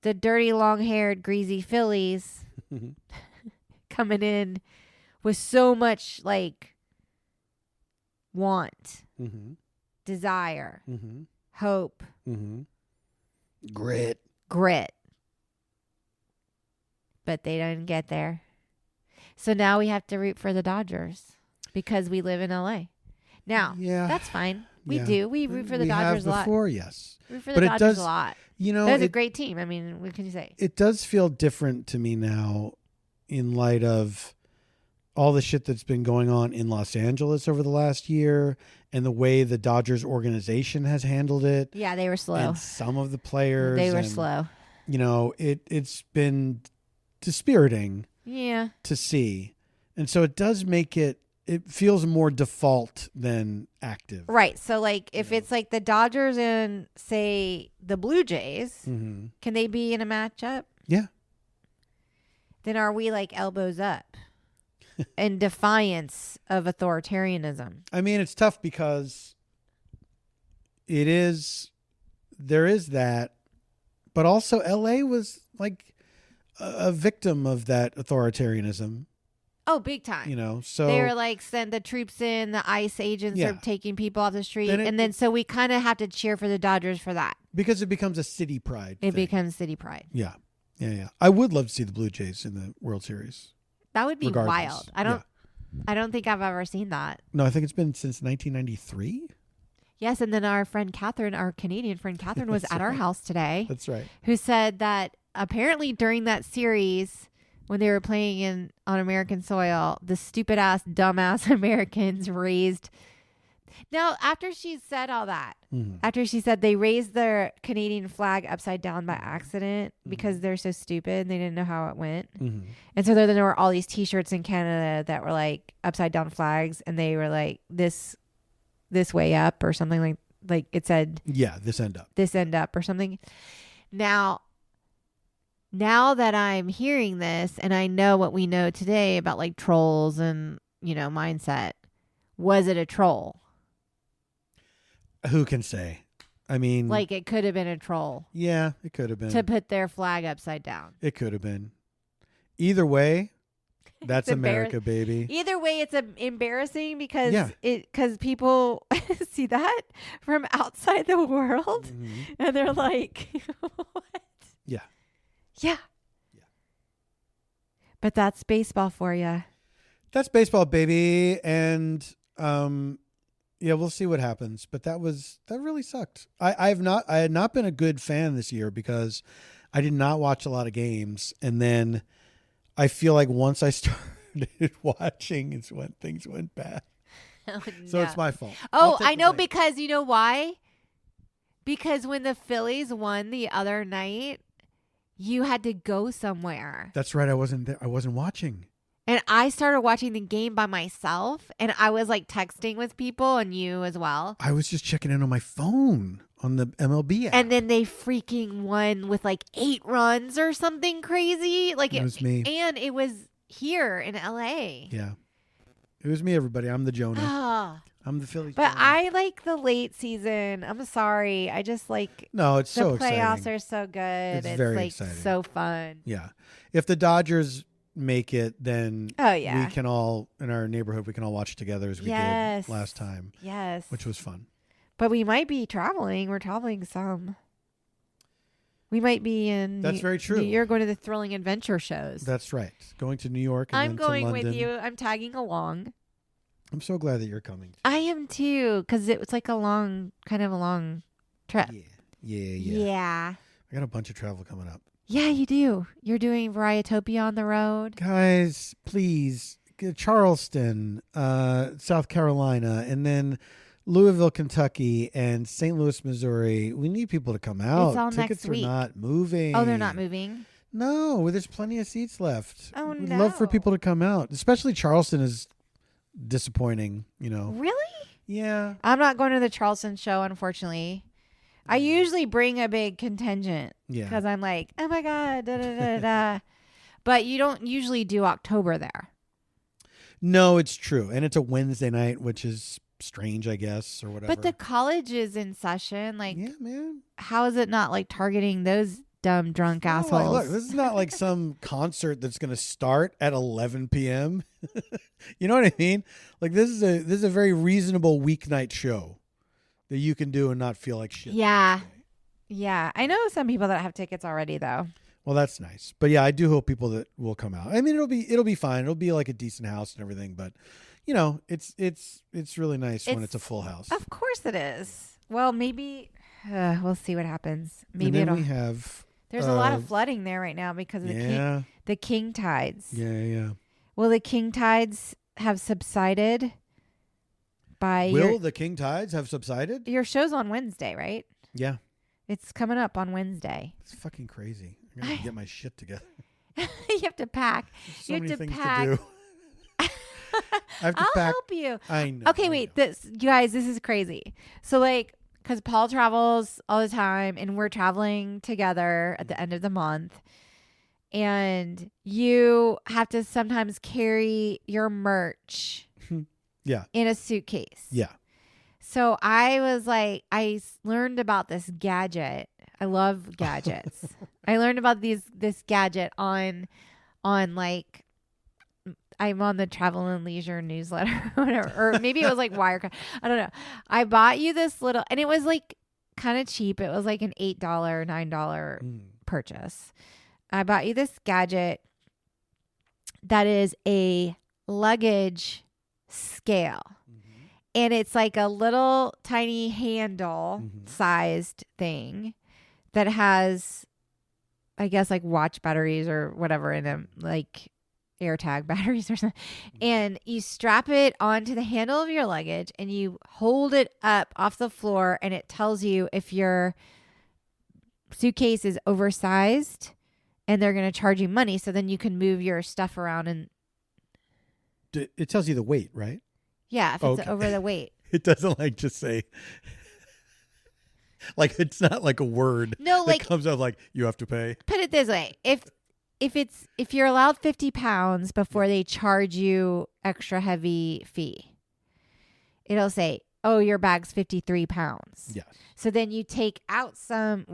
dirty, long-haired, greasy Phillies coming in with so much like want, desire, hope, grit. But they didn't get there. So now we have to root for the Dodgers because we live in LA. Now, that's fine. We do. We root for the Dodgers a lot. Before, yes. Root for the Dodgers a lot. You know, that's a great team. I mean, what can you say? It does feel different to me now in light of all the shit that's been going on in Los Angeles over the last year and the way the Dodgers organization has handled it. Yeah, they were slow. And some of the players. They were slow. You know, it's been dispiriting to see. And so it does make it feels more default than active. Right. So like if it's like the Dodgers and say the Blue Jays, can they be in a matchup? Yeah. Then are we like elbows up in defiance of authoritarianism? I mean, it's tough because there is that, but also LA was like a victim of that authoritarianism. Oh, big time. You know, so they were like send the troops in, the ICE agents are taking people off the street. And then so we kind of have to cheer for the Dodgers for that. Because it becomes a city pride thing. It becomes city pride. Yeah. Yeah. I would love to see the Blue Jays in the World Series. That would be wild. I don't think I've ever seen that. No, I think it's been since 1993. Yes, and then our friend Catherine, our Canadian friend Catherine, was at our house today. That's right. Who said that apparently during that series, when they were playing on American soil, the stupid ass, dumbass Americans raised. Now, after she said all that, after she said they raised their Canadian flag upside down by accident because they're so stupid and they didn't know how it went. And so there were all these T-shirts in Canada that were like upside down flags, and they were like this way up or something like it said. Yeah, this end up or something. Now that I'm hearing this and I know what we know today about like trolls and, you know, mindset, was it a troll? Who can say? I mean, like it could have been a troll. Yeah, it could have been. To put their flag upside down. It could have been. Either way, that's America, baby. Either way, it's embarrassing because people see that from outside the world and they're like, what? Yeah. Yeah. But that's baseball for you. That's baseball, baby. And we'll see what happens. But that really sucked. I had not been a good fan this year because I did not watch a lot of games. And then I feel like once I started watching is when things went bad. Oh, so it's my fault. Oh, I know, because you know why? Because when the Phillies won the other night, you had to go somewhere. That's right. I wasn't there. I wasn't watching. And I started watching the game by myself, and I was like texting with people, and you as well. I was just checking in on my phone on the MLB app. And then they freaking won with like 8 runs or something crazy. Like it was me. And it was here in LA. Yeah. It was me, everybody. I'm the Jonah. I'm the Phillies. But Jonah. I like the late season. I'm sorry. I just like it's so exciting. The playoffs are so good. It's very like exciting. So fun. Yeah. If the Dodgers make it, then we can all in our neighborhood watch together as we did last time. Yes. Which was fun. But we might be traveling. We're traveling some. We might be in. That's very true. You're going to the thrilling adventure shows. That's right. Going to New York. And I'm then going to London. with you. I'm tagging along. I'm so glad that you're coming. I am too, because it was like a long trip. Yeah. I got a bunch of travel coming up. Yeah, you do. You're doing Varietopia on the road. Guys, please. Charleston, South Carolina, and then Louisville, Kentucky, and St. Louis, Missouri. We need people to come out. It's all Tickets next week. are not moving. Oh, they're not moving? No, there's plenty of seats left. Oh, We'd love for people to come out. Especially Charleston is disappointing, you know. Really? Yeah. I'm not going to the Charleston show, unfortunately. I usually bring a big contingent because I'm like, oh my God, da da da da. But you don't usually do October there. No, it's true. And it's a Wednesday night, which is strange, I guess, or whatever. But the college is in session. Like, yeah, man. How is it not like targeting those dumb drunk assholes? Look, this is not like some concert that's going to start at 11 p.m. You know what I mean? Like this is a very reasonable weeknight show. that you can do and not feel like shit. Yeah. Yeah. I know some people that have tickets already, though. Well, that's nice. But yeah, I do hope people that will come out. I mean, it'll be fine. It'll be like a decent house and everything. But you know, it's really nice when it's a full house. Of course it is. Well, maybe we'll see what happens. Maybe and then we have. There's a lot of flooding there right now because of the king tides. Yeah. Will the king tides have subsided? Will the king tides have subsided? Your show's on Wednesday, right? Yeah. It's coming up on Wednesday. It's fucking crazy. I gotta get my shit together. You have to pack. So you many have to things pack. to do. I'll help you. I know. Okay, wait. You guys, this is crazy. So like, because Paul travels all the time and we're traveling together at the end of the month. And you have to sometimes carry your merch in a suitcase. Yeah. So I was like, I learned about this gadget. I love gadgets. I learned about this gadget on like, I'm on the Travel and Leisure newsletter or whatever. Or maybe it was like Wirecard. I don't know. I bought you this little, and it was like kind of cheap. It was like an $8, $9 purchase. I bought you this gadget that is a luggage scale. Mm-hmm. And it's like a little tiny handle sized thing that has, I guess, like watch batteries or whatever in them, like AirTag batteries or something. And you strap it onto the handle of your luggage and you hold it up off the floor, and it tells you if your suitcase is oversized, and they're going to charge you money. So then you can move your stuff around. And it tells you the weight, right? Yeah, if it's over the weight. It doesn't like just say, like, it's not like a word that comes out like you have to pay. Put it this way. If you're allowed 50 pounds before they charge you extra heavy fee, it'll say, oh, your bag's 53 pounds. Yeah. So then you take out some,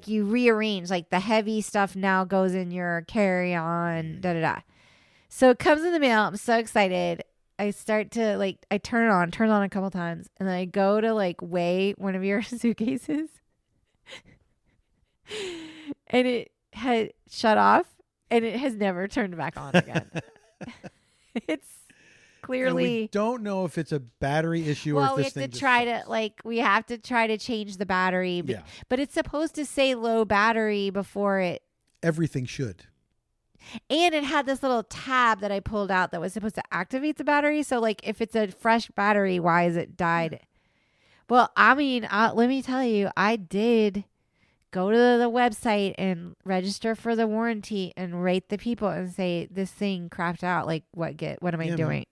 you rearrange, like the heavy stuff now goes in your carry-on, So it comes in the mail. I'm so excited. I start to I turn it on a couple times, and then I go to weigh one of your suitcases, and it had shut off, and it has never turned back on again. It's clearly, and we don't know if it's a battery issue or if this thing we have to try to change the battery. Yeah. But it's supposed to say low battery before it. Everything should. And it had this little tab that I pulled out that was supposed to activate the battery. So if it's a fresh battery, why is it died? Well, I mean, let me tell you, I did go to the website and register for the warranty and rate the people and say, this thing crapped out. What am I doing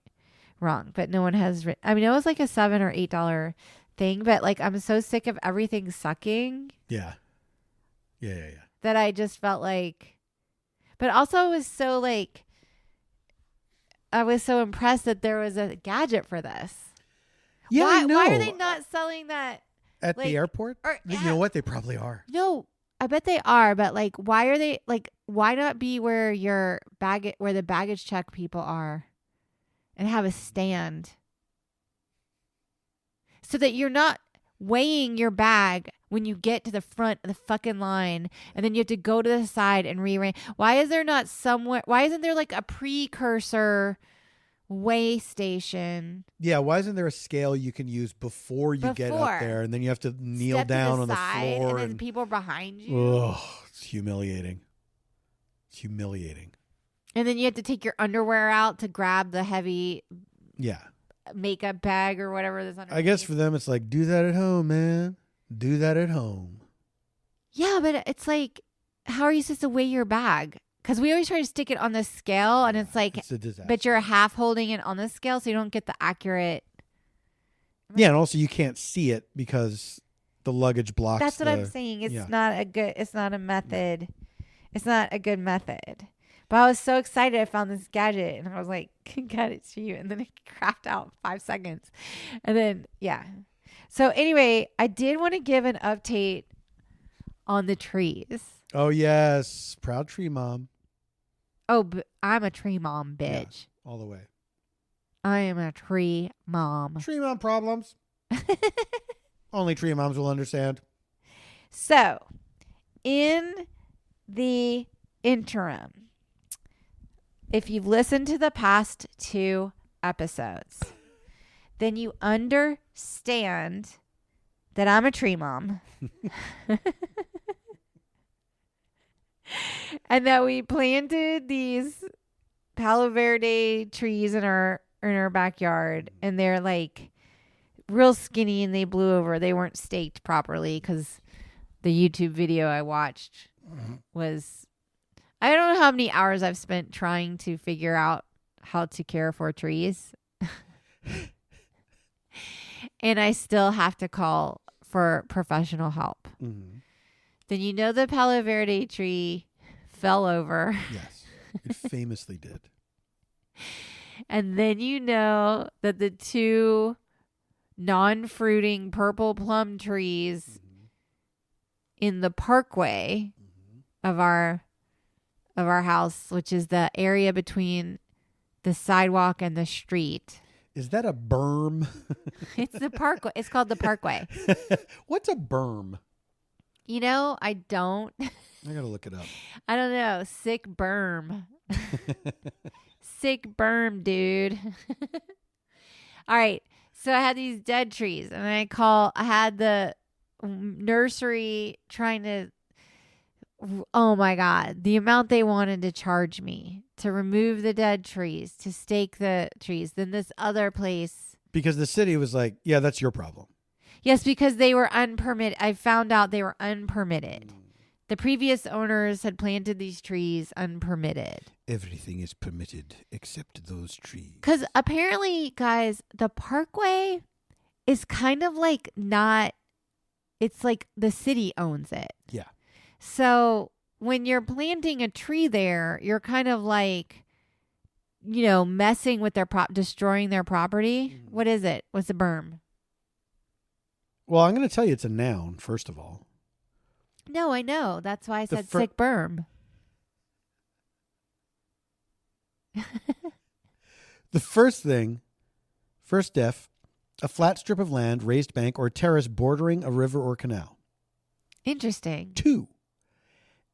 wrong? But no one has. I mean, it was like a $7 or $8 thing, but I'm so sick of everything sucking. Yeah. That I just felt but also it was so I was so impressed that there was a gadget for this. Yeah, I know. Why are they not selling that at the airport? You know what? They probably are. No, I bet they are. But why are they why not be where where the baggage check people are, and have a stand so that you're not weighing your bag when you get to the front of the fucking line, and then you have to go to the side and rearrange. Why is there not somewhere? Why isn't there a precursor weigh station? Yeah, why isn't there a scale you can use before you get up there, and then you have to kneel down on the floor, and then people behind you? Oh, it's humiliating. It's humiliating. And then you have to take your underwear out to grab the heavy makeup bag or whatever this underneath. I guess for them it's do that at home, man. Do that at home. Yeah, but it's how are you supposed to weigh your bag? Because we always try to stick it on the scale, and it's it's a disaster. But you're half holding it on the scale, so you don't get the accurate. Yeah, and also you can't see it because the luggage blocks. That's what I'm saying. It's not a good. It's not a method. It's not a good method. But I was so excited I found this gadget, and I was like, got it to you. And then it crapped out 5 seconds. And then, So anyway, I did want to give an update on the trees. Oh, yes. Proud tree mom. Oh, but I'm a tree mom, bitch. Yeah, all the way. I am a tree mom. Tree mom problems. Only tree moms will understand. So, in the interim, if you've listened to the past 2 episodes, then you understand that I'm a tree mom. And that we planted these Palo Verde trees in our backyard, and they're like real skinny and they blew over. They weren't staked properly because the YouTube video I watched was, I don't know how many hours I've spent trying to figure out how to care for trees. And I still have to call for professional help. Mm-hmm. Then you know the Palo Verde tree fell over. Yes, it famously did. And then you know that the 2 non-fruiting purple plum trees in the parkway of our house, which is the area between the sidewalk and the street. Is that a berm? It's the parkway. It's called the parkway. What's a berm? You know, I don't. I gotta look it up. I don't know. Sick berm. Sick berm, dude. All right. So I had these dead trees, and I had the nursery trying to, oh my God, the amount they wanted to charge me to remove the dead trees, to stake the trees. Then this other place. Because the city was like, yeah, that's your problem. Yes, because they were unpermitted. I found out they were unpermitted. The previous owners had planted these trees unpermitted. Everything is permitted except those trees. Because apparently, guys, the parkway is kind of like not, it's like the city owns it. Yeah. So when you're planting a tree there, you're kind of like, you know, messing with their destroying their property. What is it? What's a berm? Well, I'm going to tell you it's a noun, first of all. No, I know. That's why I said sick berm. The first def, a flat strip of land, raised bank, or terrace bordering a river or canal. Interesting. 2,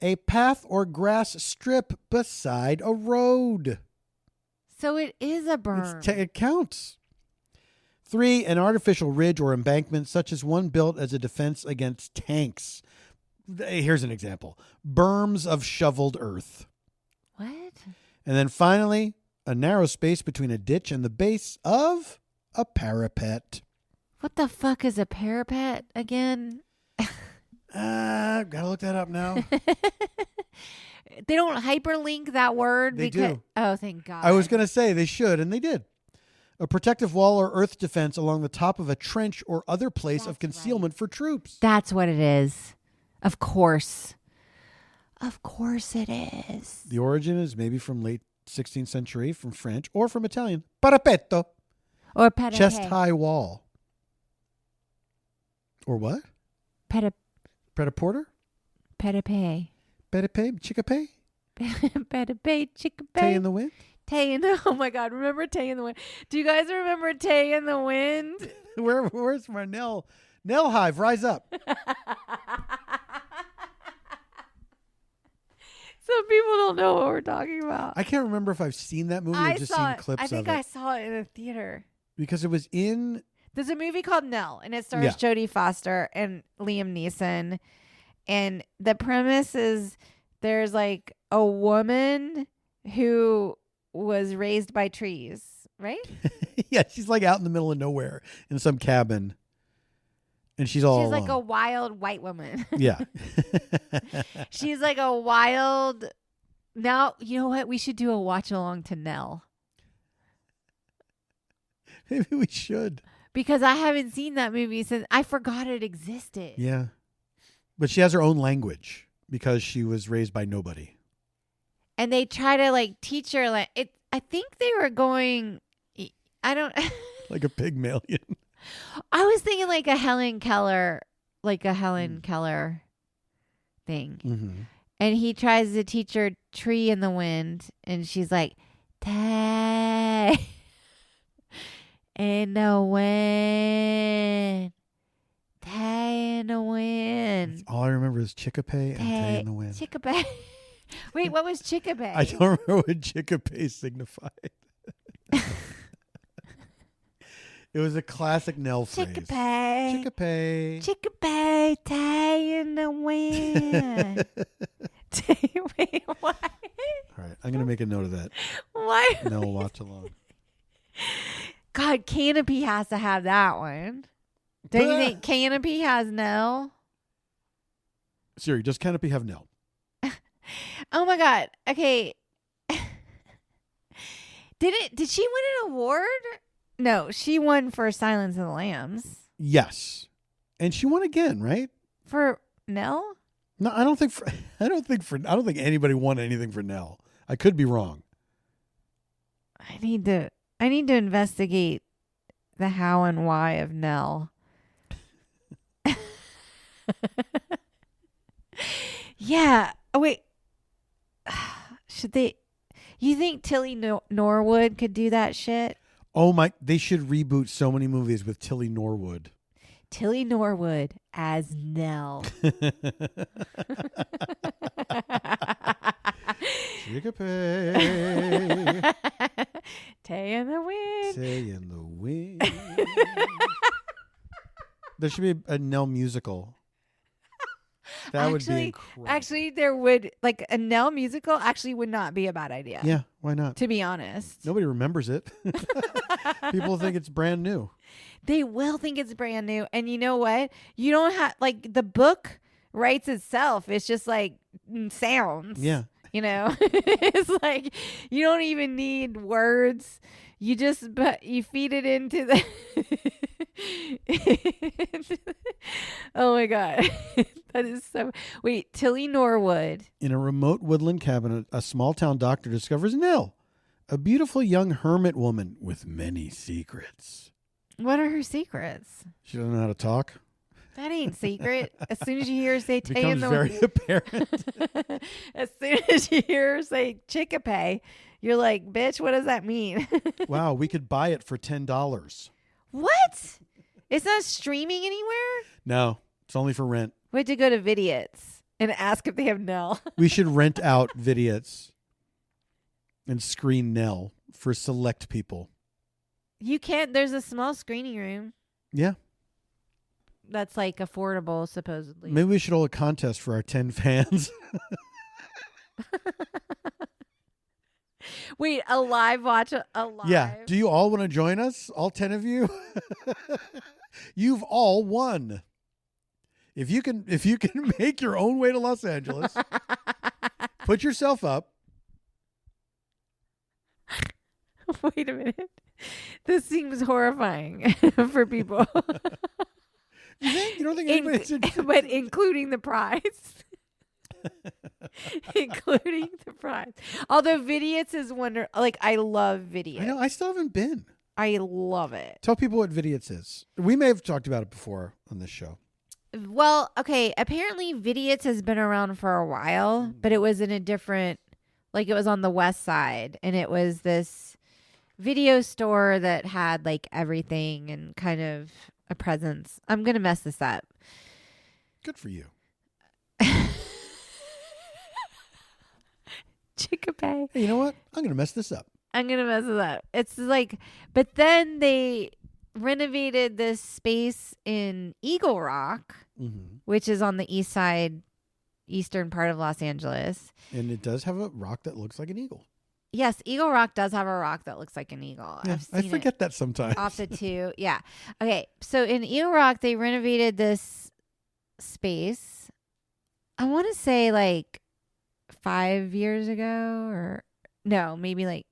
a path or grass strip beside a road. So it is a berm. It counts. 3, an artificial ridge or embankment, such as one built as a defense against tanks. Here's an example. Berms of shoveled earth. What? And then finally, a narrow space between a ditch and the base of a parapet. What the fuck is a parapet again? Gotta look that up now. They don't hyperlink that word. They do. Oh, thank God. I was going to say they should, and they did. A protective wall or earth defense along the top of a trench or other place of concealment for troops. That's what it is. Of course. Of course it is. The origin is maybe from late 16th century, from French, or from Italian. Parapetto. Or parapet. Chest-high wall. Or what? Pret-a-porter? Parapet. Pet-a-pay? Chick-a-pay? Parapet, chick-a-pay. Tay in the wind? Tay in the... Oh, my God. Remember Tay in the Wind? Do you guys remember Tay in the Wind? Where's my Nell Hive? Rise up. So people don't know what we're talking about. I can't remember if I've seen that movie or just seen clips of it. I think I saw it in a theater. Because it was in... There's a movie called Nell, and it stars Jodie Foster and Liam Neeson. And the premise is there's like a woman who was raised by trees, right? Yeah, she's like out in the middle of nowhere in some cabin. And she's all alone. Like a wild white woman. Yeah. She's like a wild... Now, you know what? We should do a watch along to Nell. Maybe we should. Because I haven't seen that movie since... I forgot it existed. Yeah. But she has her own language because she was raised by nobody. And they try to like teach her like it. I think they were going. I don't like a Pygmalion. I was thinking like a Helen Keller thing. Mm-hmm. And he tries to teach her "Tree in the Wind," and she's like, "Tay in the wind, Tay in the wind. All I remember is Chickapay and Tay in the wind. Chickapay. Wait, what was Chickapay? I don't remember what Chickapay signified. It was a classic Nell phrase. Chickapay. Chickapay. Chickapay, Tay in the wind. Wait, why? All right, I'm going to make a note of that. Why? No, watch along. God, Canopy has to have that one. Don't you think Canopy has Nell? Siri, does Canopy have Nell? Oh my God. Okay. Did she win an award? No, she won for Silence of the Lambs. Yes. And she won again, right? For Nell? No, I don't think anybody won anything for Nell. I could be wrong. I need to investigate the how and why of Nell. Yeah. Oh, wait. Should they? You think Tilly Norwood could do that shit? Oh my! They should reboot so many movies with Tilly Norwood. Tilly Norwood as Nell. Chickapay. Tay in the wind. Tay in the wind. There should be a Nell musical. That would be incredible. Actually, there would, like, a Nell musical actually would not be a bad idea. Yeah, why not? To be honest. Nobody remembers it. People think it's brand new. They will think it's brand new. And you know what? You don't have, like, the book writes itself. It's just like sounds. Yeah. You know, it's like you don't even need words. You just, but you feed it into the. Oh my God. That is so. Wait, Tilly Norwood. In a remote woodland cabin, a small town doctor discovers Nell, a beautiful young hermit woman with many secrets. What are her secrets? She doesn't know how to talk. That ain't secret. As soon as you hear her say it becomes very apparent. As soon as you hear her say Chickapay, you're like, bitch, what does that mean? Wow, we could buy it for $10. What? It's not streaming anywhere? No, it's only for rent. We have to go to Vidiots and ask if they have Nell. We should rent out Vidiots and screen Nell for select people. You can't. There's a small screening room. Yeah. That's like affordable, supposedly. Maybe we should hold a contest for our 10 fans. Wait, a live watch? A live? Yeah. Do you all want to join us? All 10 of you? You've all won. If you can make your own way to Los Angeles, put yourself up. Wait a minute. This seems horrifying for people. You think? You don't think anybody's interested? But including the prize. Including the prize. Although Vidiots is like, I love Vidiots. I know. I still haven't been. I love it. Tell people what Vidiots is. We may have talked about it before on this show. Well, okay. Apparently Vidiots has been around for a while, but it was in a different, like, it was on the west side, and it was this video store that had like everything and kind of a presence. I'm going to mess this up. Good for you. Chickapay. Hey, you know what? I'm going to mess this up. I'm going to mess it up. It's like, but then they renovated this space in Eagle Rock, which is on the east side, eastern part of Los Angeles. And it does have a rock that looks like an eagle. Yes, Eagle Rock does have a rock that looks like an eagle. Yeah, I forget that sometimes. Off the two. Yeah. Okay. So in Eagle Rock, they renovated this space. I want to say like 5 years ago, or no, maybe like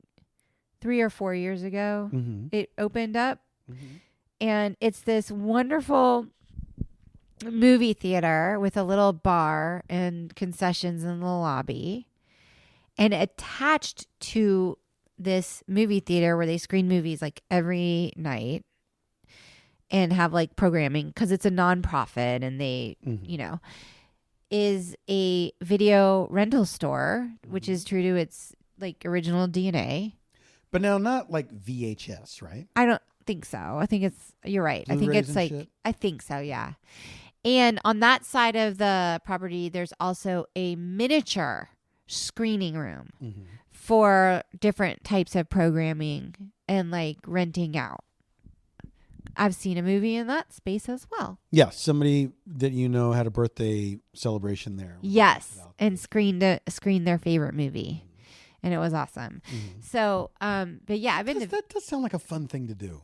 3 or 4 years ago. It opened up. And it's this wonderful movie theater with a little bar and concessions in the lobby. And attached to this movie theater where they screen movies like every night and have like programming, because it's a nonprofit, and they, you know, is a video rental store, which is true to its like original DNA. But now not like VHS, right? I don't think so. I think you're right. I think Blu-rays it's and like, shit? I think so, yeah. And on that side of the property, there's also a miniature screening room Mm-hmm. for different types of programming and like renting out. I've seen a movie in that space as well. Yeah, somebody that you know had a birthday celebration there. Yes, and screened their favorite movie, and it was awesome. Mm-hmm. So, but yeah, I've been to. That does sound like a fun thing to do.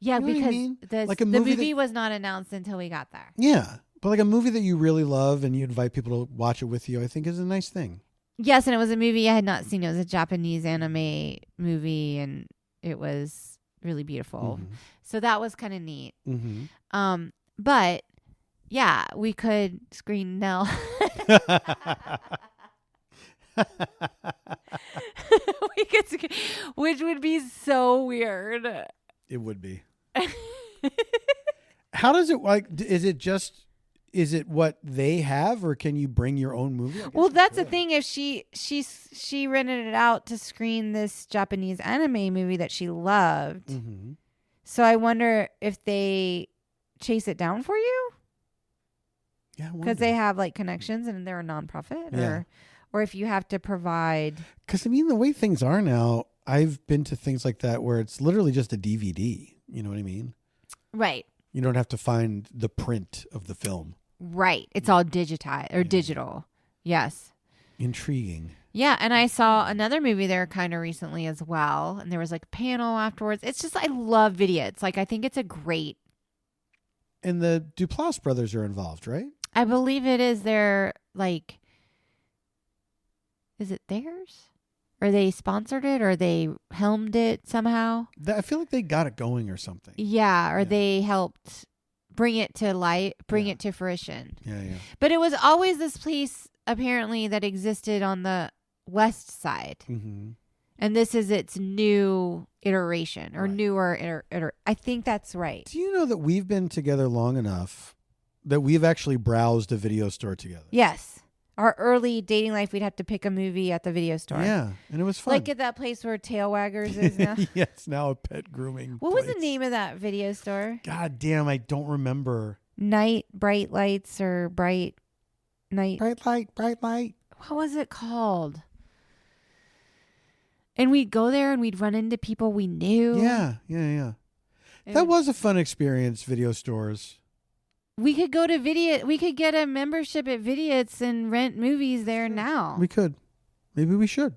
Yeah, You know what I because mean? the Like a the movie movie that- was not announced until we got there. Yeah, but like a movie that you really love and you invite people to watch it with you, I think is a nice thing. Yes, and it was a movie I had not seen. It was a Japanese anime movie, and it was really beautiful. Mm-hmm. So that was kind of neat. Mm-hmm. But yeah, we could screen Nell. We could, which would be so weird. It would be. How does it like? Is it what they have, or can you bring your own movie? I guess Well, you that's the could. thing. If she rented it out to screen this Japanese anime movie that she loved, Mm-hmm. so I wonder if they chase it down for you Yeah, because they have like connections and they're a nonprofit, Yeah. or if you have to provide. Because I mean, the way things are now, I've been to things like that where it's literally just a DVD. You know what I mean? Right. You don't have to find the print of the film. Right. It's all digitized or digital. Yes. Intriguing. Yeah, and I saw another movie there kind of recently as well, and there was like a panel afterwards. It's just I love video. It's like I think it's a great. And the Duplass brothers are involved, right? I believe it is their like. Is it theirs? Or they sponsored it, or they helmed it somehow? I feel like they got it going or something. Yeah, or Yeah. they helped bring it to light, bring Yeah. it to fruition. Yeah, yeah. But it was always this place apparently that existed on the west side. Mm-hmm. And this is its new iteration or Right. newer I think that's right. Do you know that we've been together long enough that we've actually browsed a video store together? Yes. Our early dating life, we'd have to pick a movie at the video store. Yeah, and it was fun. Like at that place where Tail Waggers is now. Yeah, it's now a pet grooming What was the place. name of that video store? God damn, I don't remember. Night Bright Lights or Bright Night. Bright light. What was it called? And we'd go there and we'd run into people we knew. Yeah. And That was a fun experience, video stores. We could go to Video. We could get a membership at Vidiot's and rent movies there now. We could. Maybe we should.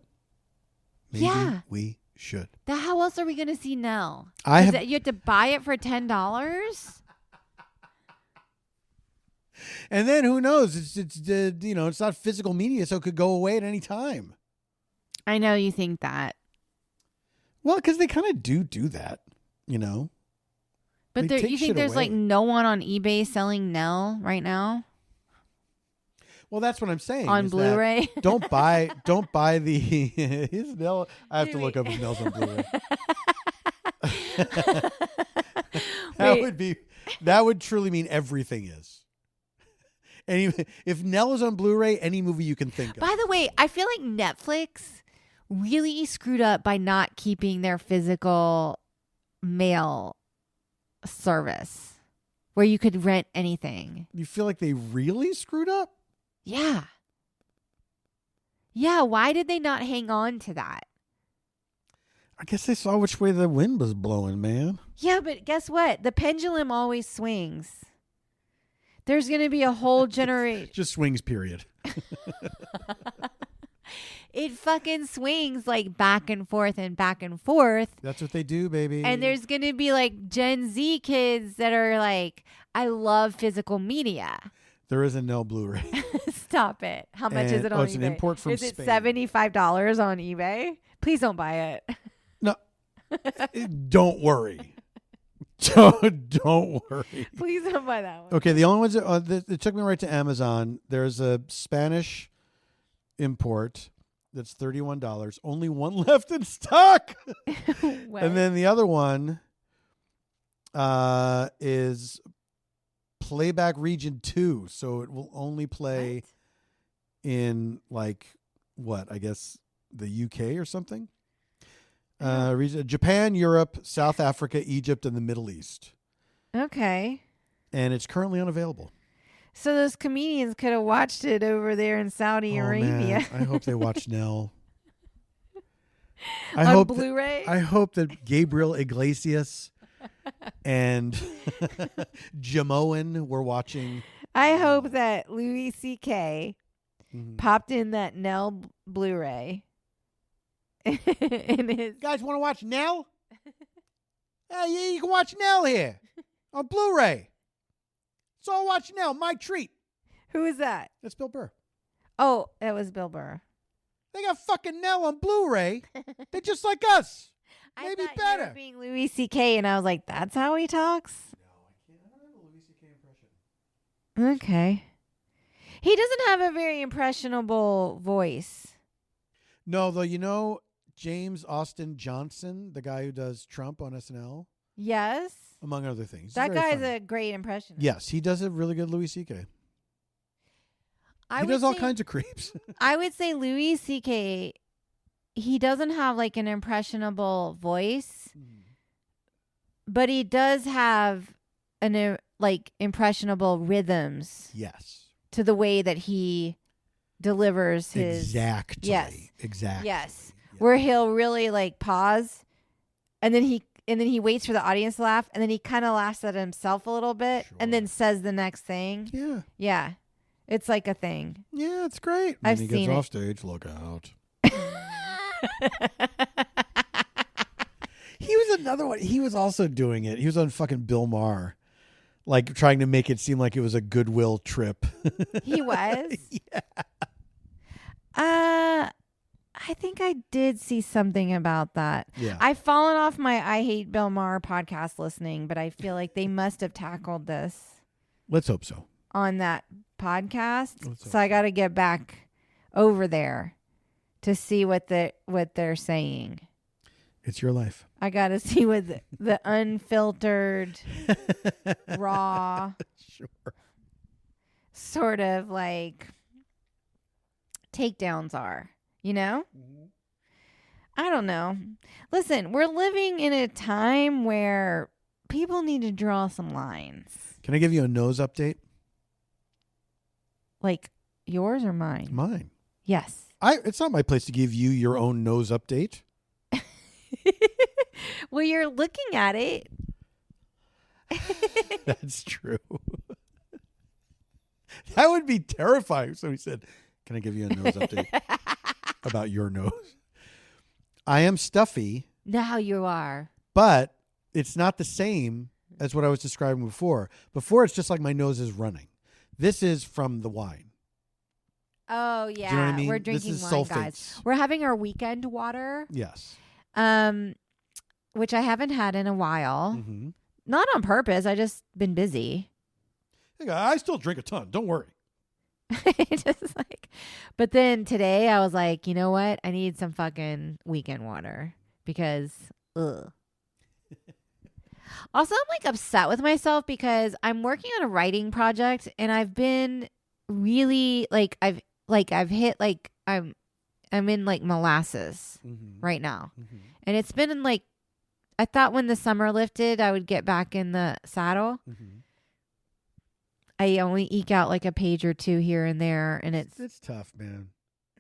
Maybe Yeah. we should. How else are we going to see Nell? You You have to buy it for $10. and then who knows? It's it's not physical media, so it could go away at any time. I know you think that, Well, because they kind of do that, but They there, take you think shit there's like away. no one on eBay selling Nell right now Well, that's what I'm saying. on is that Blu-ray? Don't buy the his Nell. I have to look up his Nell's on Blu-ray. That would truly mean everything is. If Nell is on Blu-ray, any movie you can think of. By the way, I feel like Netflix really screwed up by not keeping their physical mail service where you could rent anything. You feel like they really screwed up? Yeah. Yeah, why did they not hang on to that? I guess they saw which way the wind was blowing, man. Yeah, but guess what? The pendulum always swings. There's going to be a whole generation. Just swings, period. It fucking swings like back and forth and back and forth. That's what they do, baby. And there's going to be like Gen Z kids that are like, I love physical media. There is a Nell Blu-ray. Stop it. How much is it on eBay? It's an import from Is it Spain. $75 on eBay? Please don't buy it. No, don't worry. Don't worry. Please don't buy that one. Okay, the only ones that took me right to Amazon. There's a Spanish import that's $31. Only one left in stock. What? And then the other one is Playback Region 2, so it will only play What? in like what? I guess the UK or something. Japan, Europe, South Africa, Egypt, and the Middle East. Okay. And it's currently unavailable. So those comedians could have watched it over there in Saudi Arabia. Man, I hope they watch Nell. On Blu-ray? I hope that Gabriel Iglesias and Jamoan were watching. I hope that Louis C.K. popped in that Nell Blu-ray. In his Guys want to watch Nell? Yeah, you can watch Nell here on Blu-ray. So I'll watch Nell. My treat. Who is that? That's Bill Burr. Oh, that was Bill Burr. They got fucking Nell on Blu-ray. They're just like us. Maybe I thought better. you were being Louis C.K. and I was like, that's how he talks? No, I can't. I don't have a Louis C.K. impression. Okay. He doesn't have a very impressionable voice. No, though, you know James Austin Johnson, the guy who does Trump on SNL? Yes. Among other things. He's That very guy's funny. a great impressionist. Yes, he does a really good Louis C.K. I He would does all say- kinds of creeps. I would say Louis C.K., he doesn't have like an impressionable voice, but he does have an like impressionable rhythms Yes. to the way that he delivers his Exactly. Yes. Exactly. Yes. Where he'll really like pause and then he waits for the audience to laugh and then he kind of laughs at himself a little bit and then says the next thing. Yeah. Yeah. It's like a thing. Yeah, it's great. I've When he seen gets it. off stage, look out. He was another one. He was also doing it. He was on fucking Bill Maher, like trying to make it seem like it was a goodwill trip. He was? Yeah. I think I did see something about that. Yeah. I've fallen off my I Hate Bill Maher podcast listening, but I feel like they must have tackled this Let's hope so. on that podcast. Let's hope So I got to get back over there to see what they're saying. It's your life. I got to see what the unfiltered, raw, Sure. sort of like takedowns are, you know? I don't know. Listen, we're living in a time where people need to draw some lines. Can I give you a nose update? Like yours or mine? Mine. Yes. It's not my place to give you your own nose update. Well, you're looking at it. That's true. That would be terrifying if somebody said, can I give you a nose update about your nose? I am stuffy, Now you are. but it's not the same as what I was describing before. Before, it's just like my nose is running. This is from the wine. Oh, yeah. Do you know what I mean? We're This drinking is wine, sulfates. guys. We're having our weekend water, Yes. which I haven't had in a while. Mm-hmm. Not on purpose. I just been busy. I still drink a ton. Don't worry. Just like, but then today I was like, you know what? I need some fucking weekend water because, ugh. Also, I'm like upset with myself because I'm working on a writing project and I've been really I've hit like I'm in like molasses right now, and it's been in like I thought when the summer lifted I would get back in the saddle. I only eke out like a page or two here and there, and It's tough, man.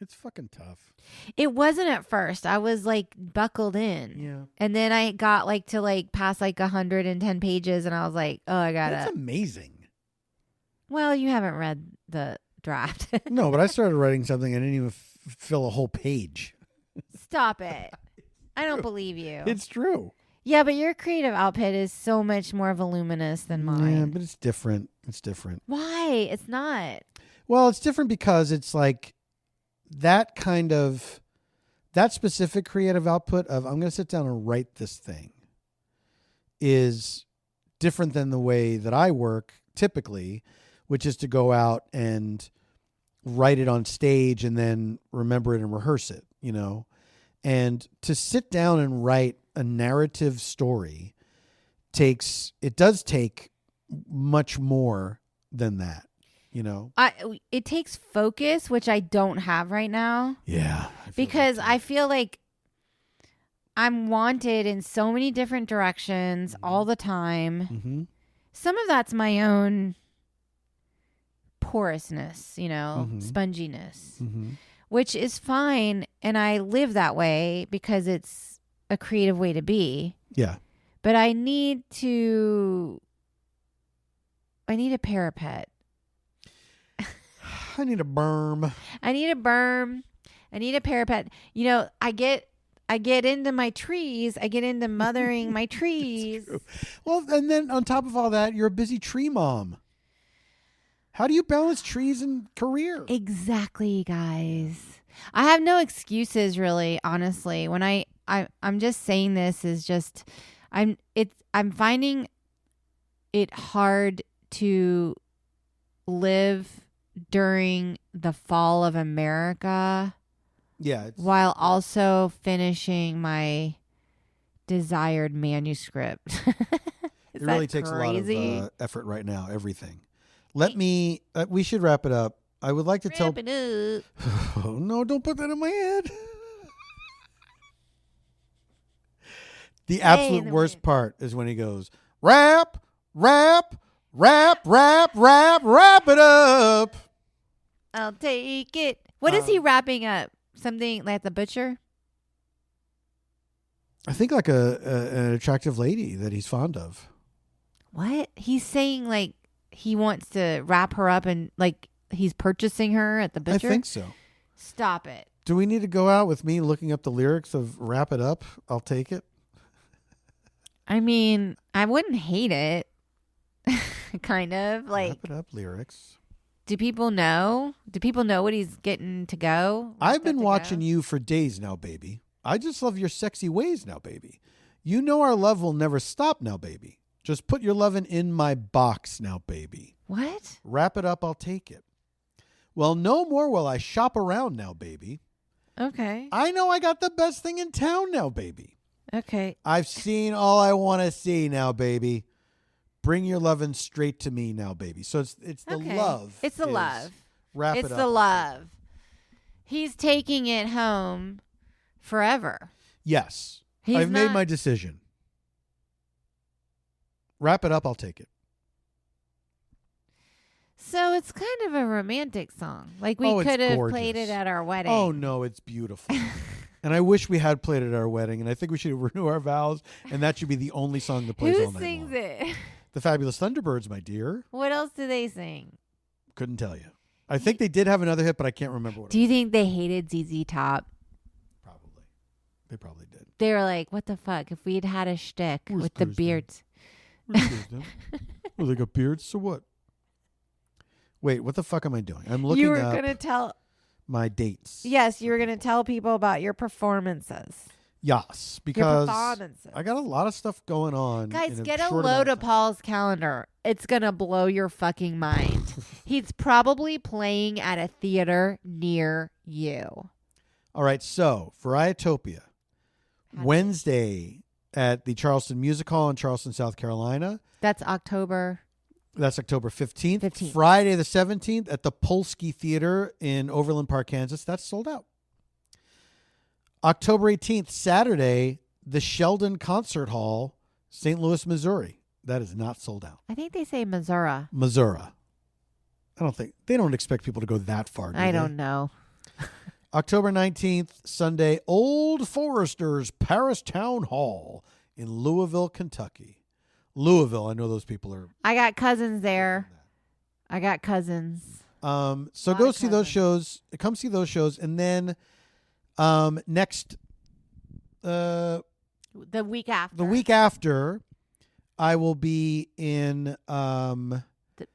It's fucking tough. it wasn't at first. I was like buckled in. Yeah. And then I got like to like past like 110 pages and I was like, oh, I gotta. That's amazing. Well, you haven't read the draft. No, but I started writing something. I didn't even fill a whole page. Stop it. I don't believe you. It's true. Yeah, but your creative output is so much more voluminous than mine. Yeah, but it's different. It's different. Why? It's not. Well, it's different because it's like that specific creative output of I'm going to sit down and write this thing is different than the way that I work typically, which is to go out and write it on stage and then remember it and rehearse it, you know? And to sit down and write a narrative story does take much more than that, you know? It takes focus, which I don't have right now. Yeah. Because I feel like I'm wanted in so many different directions all the time. Mm-hmm. Some of that's my own porousness, sponginess, which is fine. And I live that way because it's a creative way to be. Yeah. But I need a parapet. I need a berm. I need a parapet. I get into my trees. I get into mothering my trees. Well, and then on top of all that, you're a busy tree mom. How do you balance trees and career? Exactly, guys. I have no excuses, really, honestly. When I'm just saying this is just I'm finding it hard to live during the fall of America. Yeah. While also finishing my desired manuscript. It really takes a lot of effort right now, everything. We should wrap it up. I would like to Wrap it up. Oh, no, don't put that in my head. The absolute worst part is when he goes, wrap it up. I'll take it. What is he wrapping up? Something like the butcher? I think like an attractive lady that he's fond of. What? He's saying like he wants to wrap her up and like he's purchasing her at the butcher? I think so. Stop it. Do we need to go out with me looking up the lyrics of Wrap It Up? I'll take it. I mean, I wouldn't hate it. Kind of like Wrap It Up lyrics. Do people know? Do people know what he's getting to go? I've been watching you for days now, baby. I just love your sexy ways now, baby. You know our love will never stop now, baby. Just put your lovin' in my box now, baby. What? Wrap it up, I'll take it. Well, no more will I shop around now, baby. Okay. I know I got the best thing in town now, baby. Okay. I've seen all I want to see now, baby. Bring your lovin' straight to me now, baby. So it's the love. It's the love. Wrap it up. It's the love. He's taking it home forever. Yes. I've made my decision. Wrap it up, I'll take it. So it's kind of a romantic song. Like we could have played it at our wedding. Oh, no, it's beautiful. And I wish we had played it at our wedding. And I think we should renew our vows. And that should be the only song that plays all night long. Who sings it? The Fabulous Thunderbirds, my dear. What else do they sing? Couldn't tell you. I think they did have another hit, but I can't remember what Do you think they hated ZZ Top? Probably. They probably did. They were like, what the fuck? If we'd had a shtick with the beards. Well, they got beards, so what? Wait, what the fuck am I doing? I'm looking You were up going to tell my dates. Yes, you were going to tell people about your performances. Yes, because I got a lot of stuff going on. Guys, get a load of Paul's calendar. It's going to blow your fucking mind. He's probably playing at a theater near you. All right, so Varietopia, Wednesday at the Charleston Music Hall in Charleston, South Carolina. That's October 15th. Friday the 17th at the Polsky Theater in Overland Park, Kansas. That's sold out. October 18th, Saturday, the Sheldon Concert Hall, St. Louis, Missouri. That is not sold out. I think they say Missouri. Missouri. They don't expect people to go that far, do they? I don't know. October 19th, Sunday, Old Foresters Paris Town Hall in Louisville, Kentucky. Louisville, I know those people are. I got cousins there. I got cousins. So go see those shows. Come see those shows. And then next the week after I will be in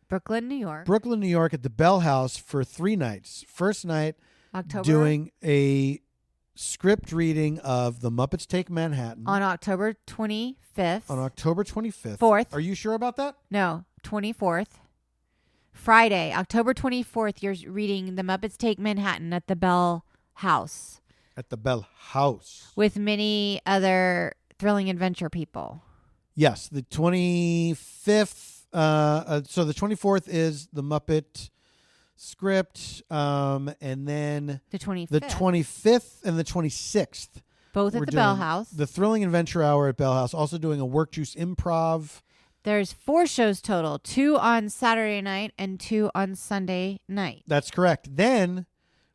Brooklyn, New York. Brooklyn, New York at the Bell House for 3 nights. First night, October, doing a script reading of The Muppets Take Manhattan on October 25th. On October 25th. 4th. Are you sure about that? No, 24th. Friday, October 24th, you're reading The Muppets Take Manhattan at the Bell House. At the Bell House. With many other thrilling adventure people. Yes, the 25th. So the 24th is the Muppet script, and then the 25th. The 25th and the 26th Both at We're the doing Bell House. The Thrilling Adventure Hour at Bell House. Also doing a Work Juice Improv. There's 4 shows total, 2 on Saturday night and 2 on Sunday night. That's correct. Then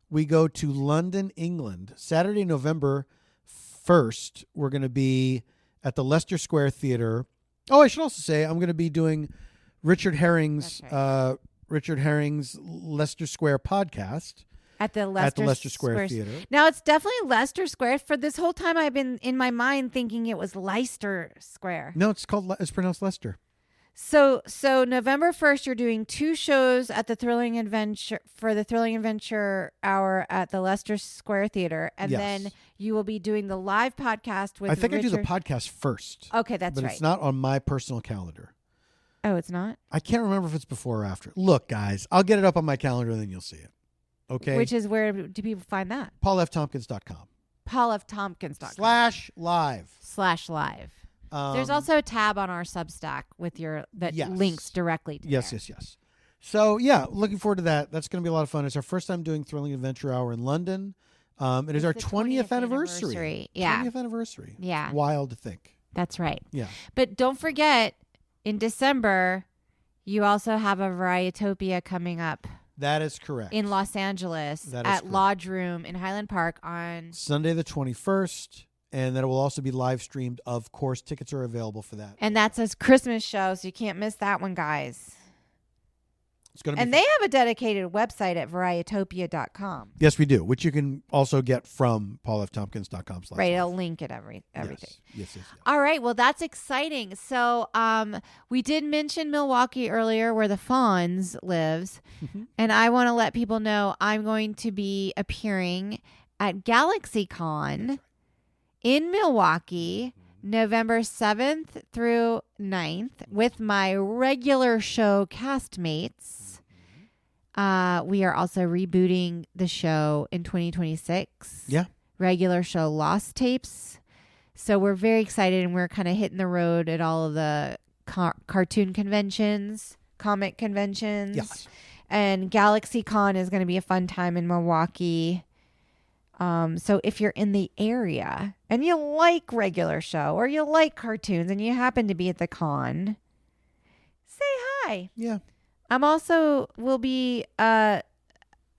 we go to London, England. Saturday, November 1st, we're going to be at the Leicester Square Theatre. Oh, I should also say I'm going to be doing Richard Herring's Leicester Square podcast At the Leicester Square Theatre. Now, it's definitely Leicester Square. For this whole time, I've been in my mind thinking it was Leicester Square. No, it's pronounced Leicester. So November 1st, you're doing 2 shows at the Thrilling Adventure Hour at the Leicester Square Theatre, and Yes. then you will be doing the live podcast with I think Richard. I do the podcast first. Okay, that's but right. It's not on my personal calendar. Oh, it's not? I can't remember if it's before or after. Look, guys, I'll get it up on my calendar and then you'll see it. Okay? Which is, where do people find that? PaulFTompkins.com. PaulFTompkins.com. /live. There's also a tab on our Substack with that Yes. links directly to Yes. there. So, yeah, looking forward to that. That's going to be a lot of fun. It's our first time doing Thrilling Adventure Hour in London. It is our the 20th anniversary. Yeah. 20th anniversary. Yeah. It's wild to think. That's right. Yeah. But don't forget, in December, you also have a Varietopia coming up That is correct. in Los Angeles That is at correct. Lodge Room in Highland Park on... Sunday the 21st. And then it will also be live streamed. Of course, tickets are available for that. And that's a Christmas show, so you can't miss that one, guys. It's going to be And they have a dedicated website at varietopia.com. Yes, we do, which you can also get from paulftompkins.com. Right, it'll link it everything. Yes. All right, well, that's exciting. So we did mention Milwaukee earlier where the Fonz lives. And I want to let people know I'm going to be appearing at GalaxyCon in Milwaukee, November 7th through 9th with my regular show castmates. We are also rebooting the show in 2026. Yeah. Regular show Lost Tapes. So we're very excited, and we're kind of hitting the road at all of the cartoon conventions, comic conventions. Yes. And GalaxyCon is going to be a fun time in Milwaukee. So if you're in the area and you like regular show or you like cartoons and you happen to be at the con, say hi. Yeah. I'm also will be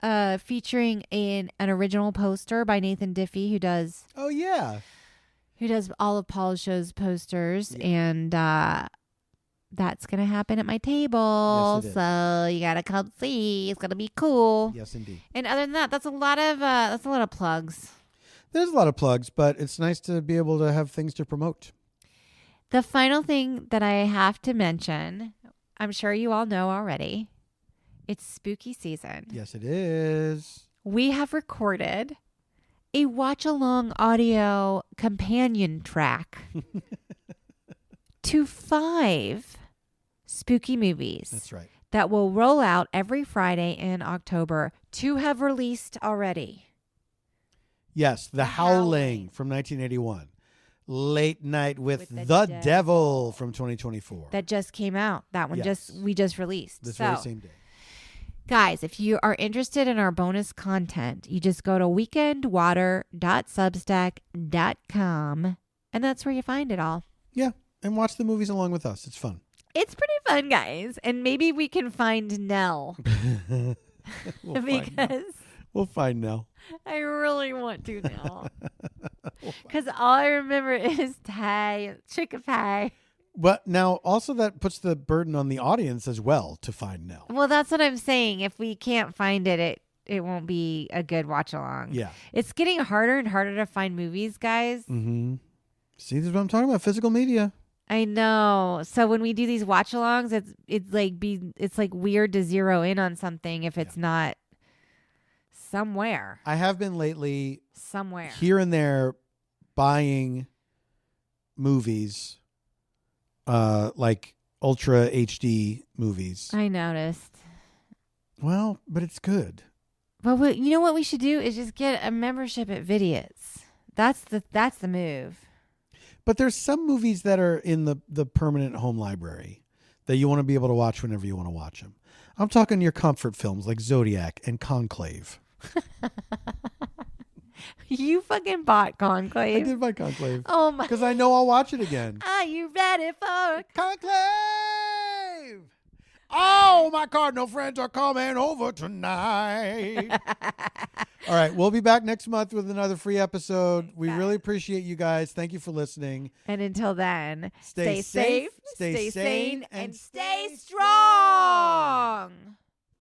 featuring an original poster by Nathan Diffie who does Oh, yeah. all of Paul's show's posters, and that's gonna happen at my table. Yes, it is. So you gotta come see. It's gonna be cool. Yes, indeed. And other than that, that's a lot of plugs. There's a lot of plugs, but it's nice to be able to have things to promote. The final thing that I have to mention, I'm sure you all know already, it's spooky season. Yes, it is. We have recorded a watch-along audio companion track to 5 spooky movies. That's right. That will roll out every Friday in October. 2 have released already. Yes, The Howling from 1981. Late Night with the the Devil. Devil from 2024. That just came out. That one Yes. we just released. This So, very same day. guys, if you are interested in our bonus content, you just go to weekendwater.substack.com, and that's where you find it all. Yeah, and watch the movies along with us. It's fun. It's pretty fun, guys. And maybe we can find Nell because We'll find Nell. I really want to now. Because all I remember is Thai, chicken pie. But now also that puts the burden on the audience as well to find Nell. Well, that's what I'm saying. If we can't find it, it won't be a good watch along. Yeah. It's getting harder and harder to find movies, guys. Mm-hmm. See, this is what I'm talking about. Physical media. I know. So when we do these watch alongs, it's like weird to zero in on something if it's not somewhere. I have been lately Somewhere. here and there buying movies, like Ultra HD movies. I noticed. Well, but it's good. But you know what we should do is just get a membership at Vidiots. That's the move. But there's some movies that are in the permanent home library that you want to be able to watch whenever you want to watch them. I'm talking your comfort films like Zodiac and Conclave. You fucking bought I Conclave. did buy Conclave. Oh my. Because I know I'll watch it again. Are you ready for Conclave! Oh, my cardinal friends are coming over tonight. All right, we'll be back next month with another free episode. We really appreciate you guys. Thank you for listening. And until then, Stay safe, stay sane, and stay strong.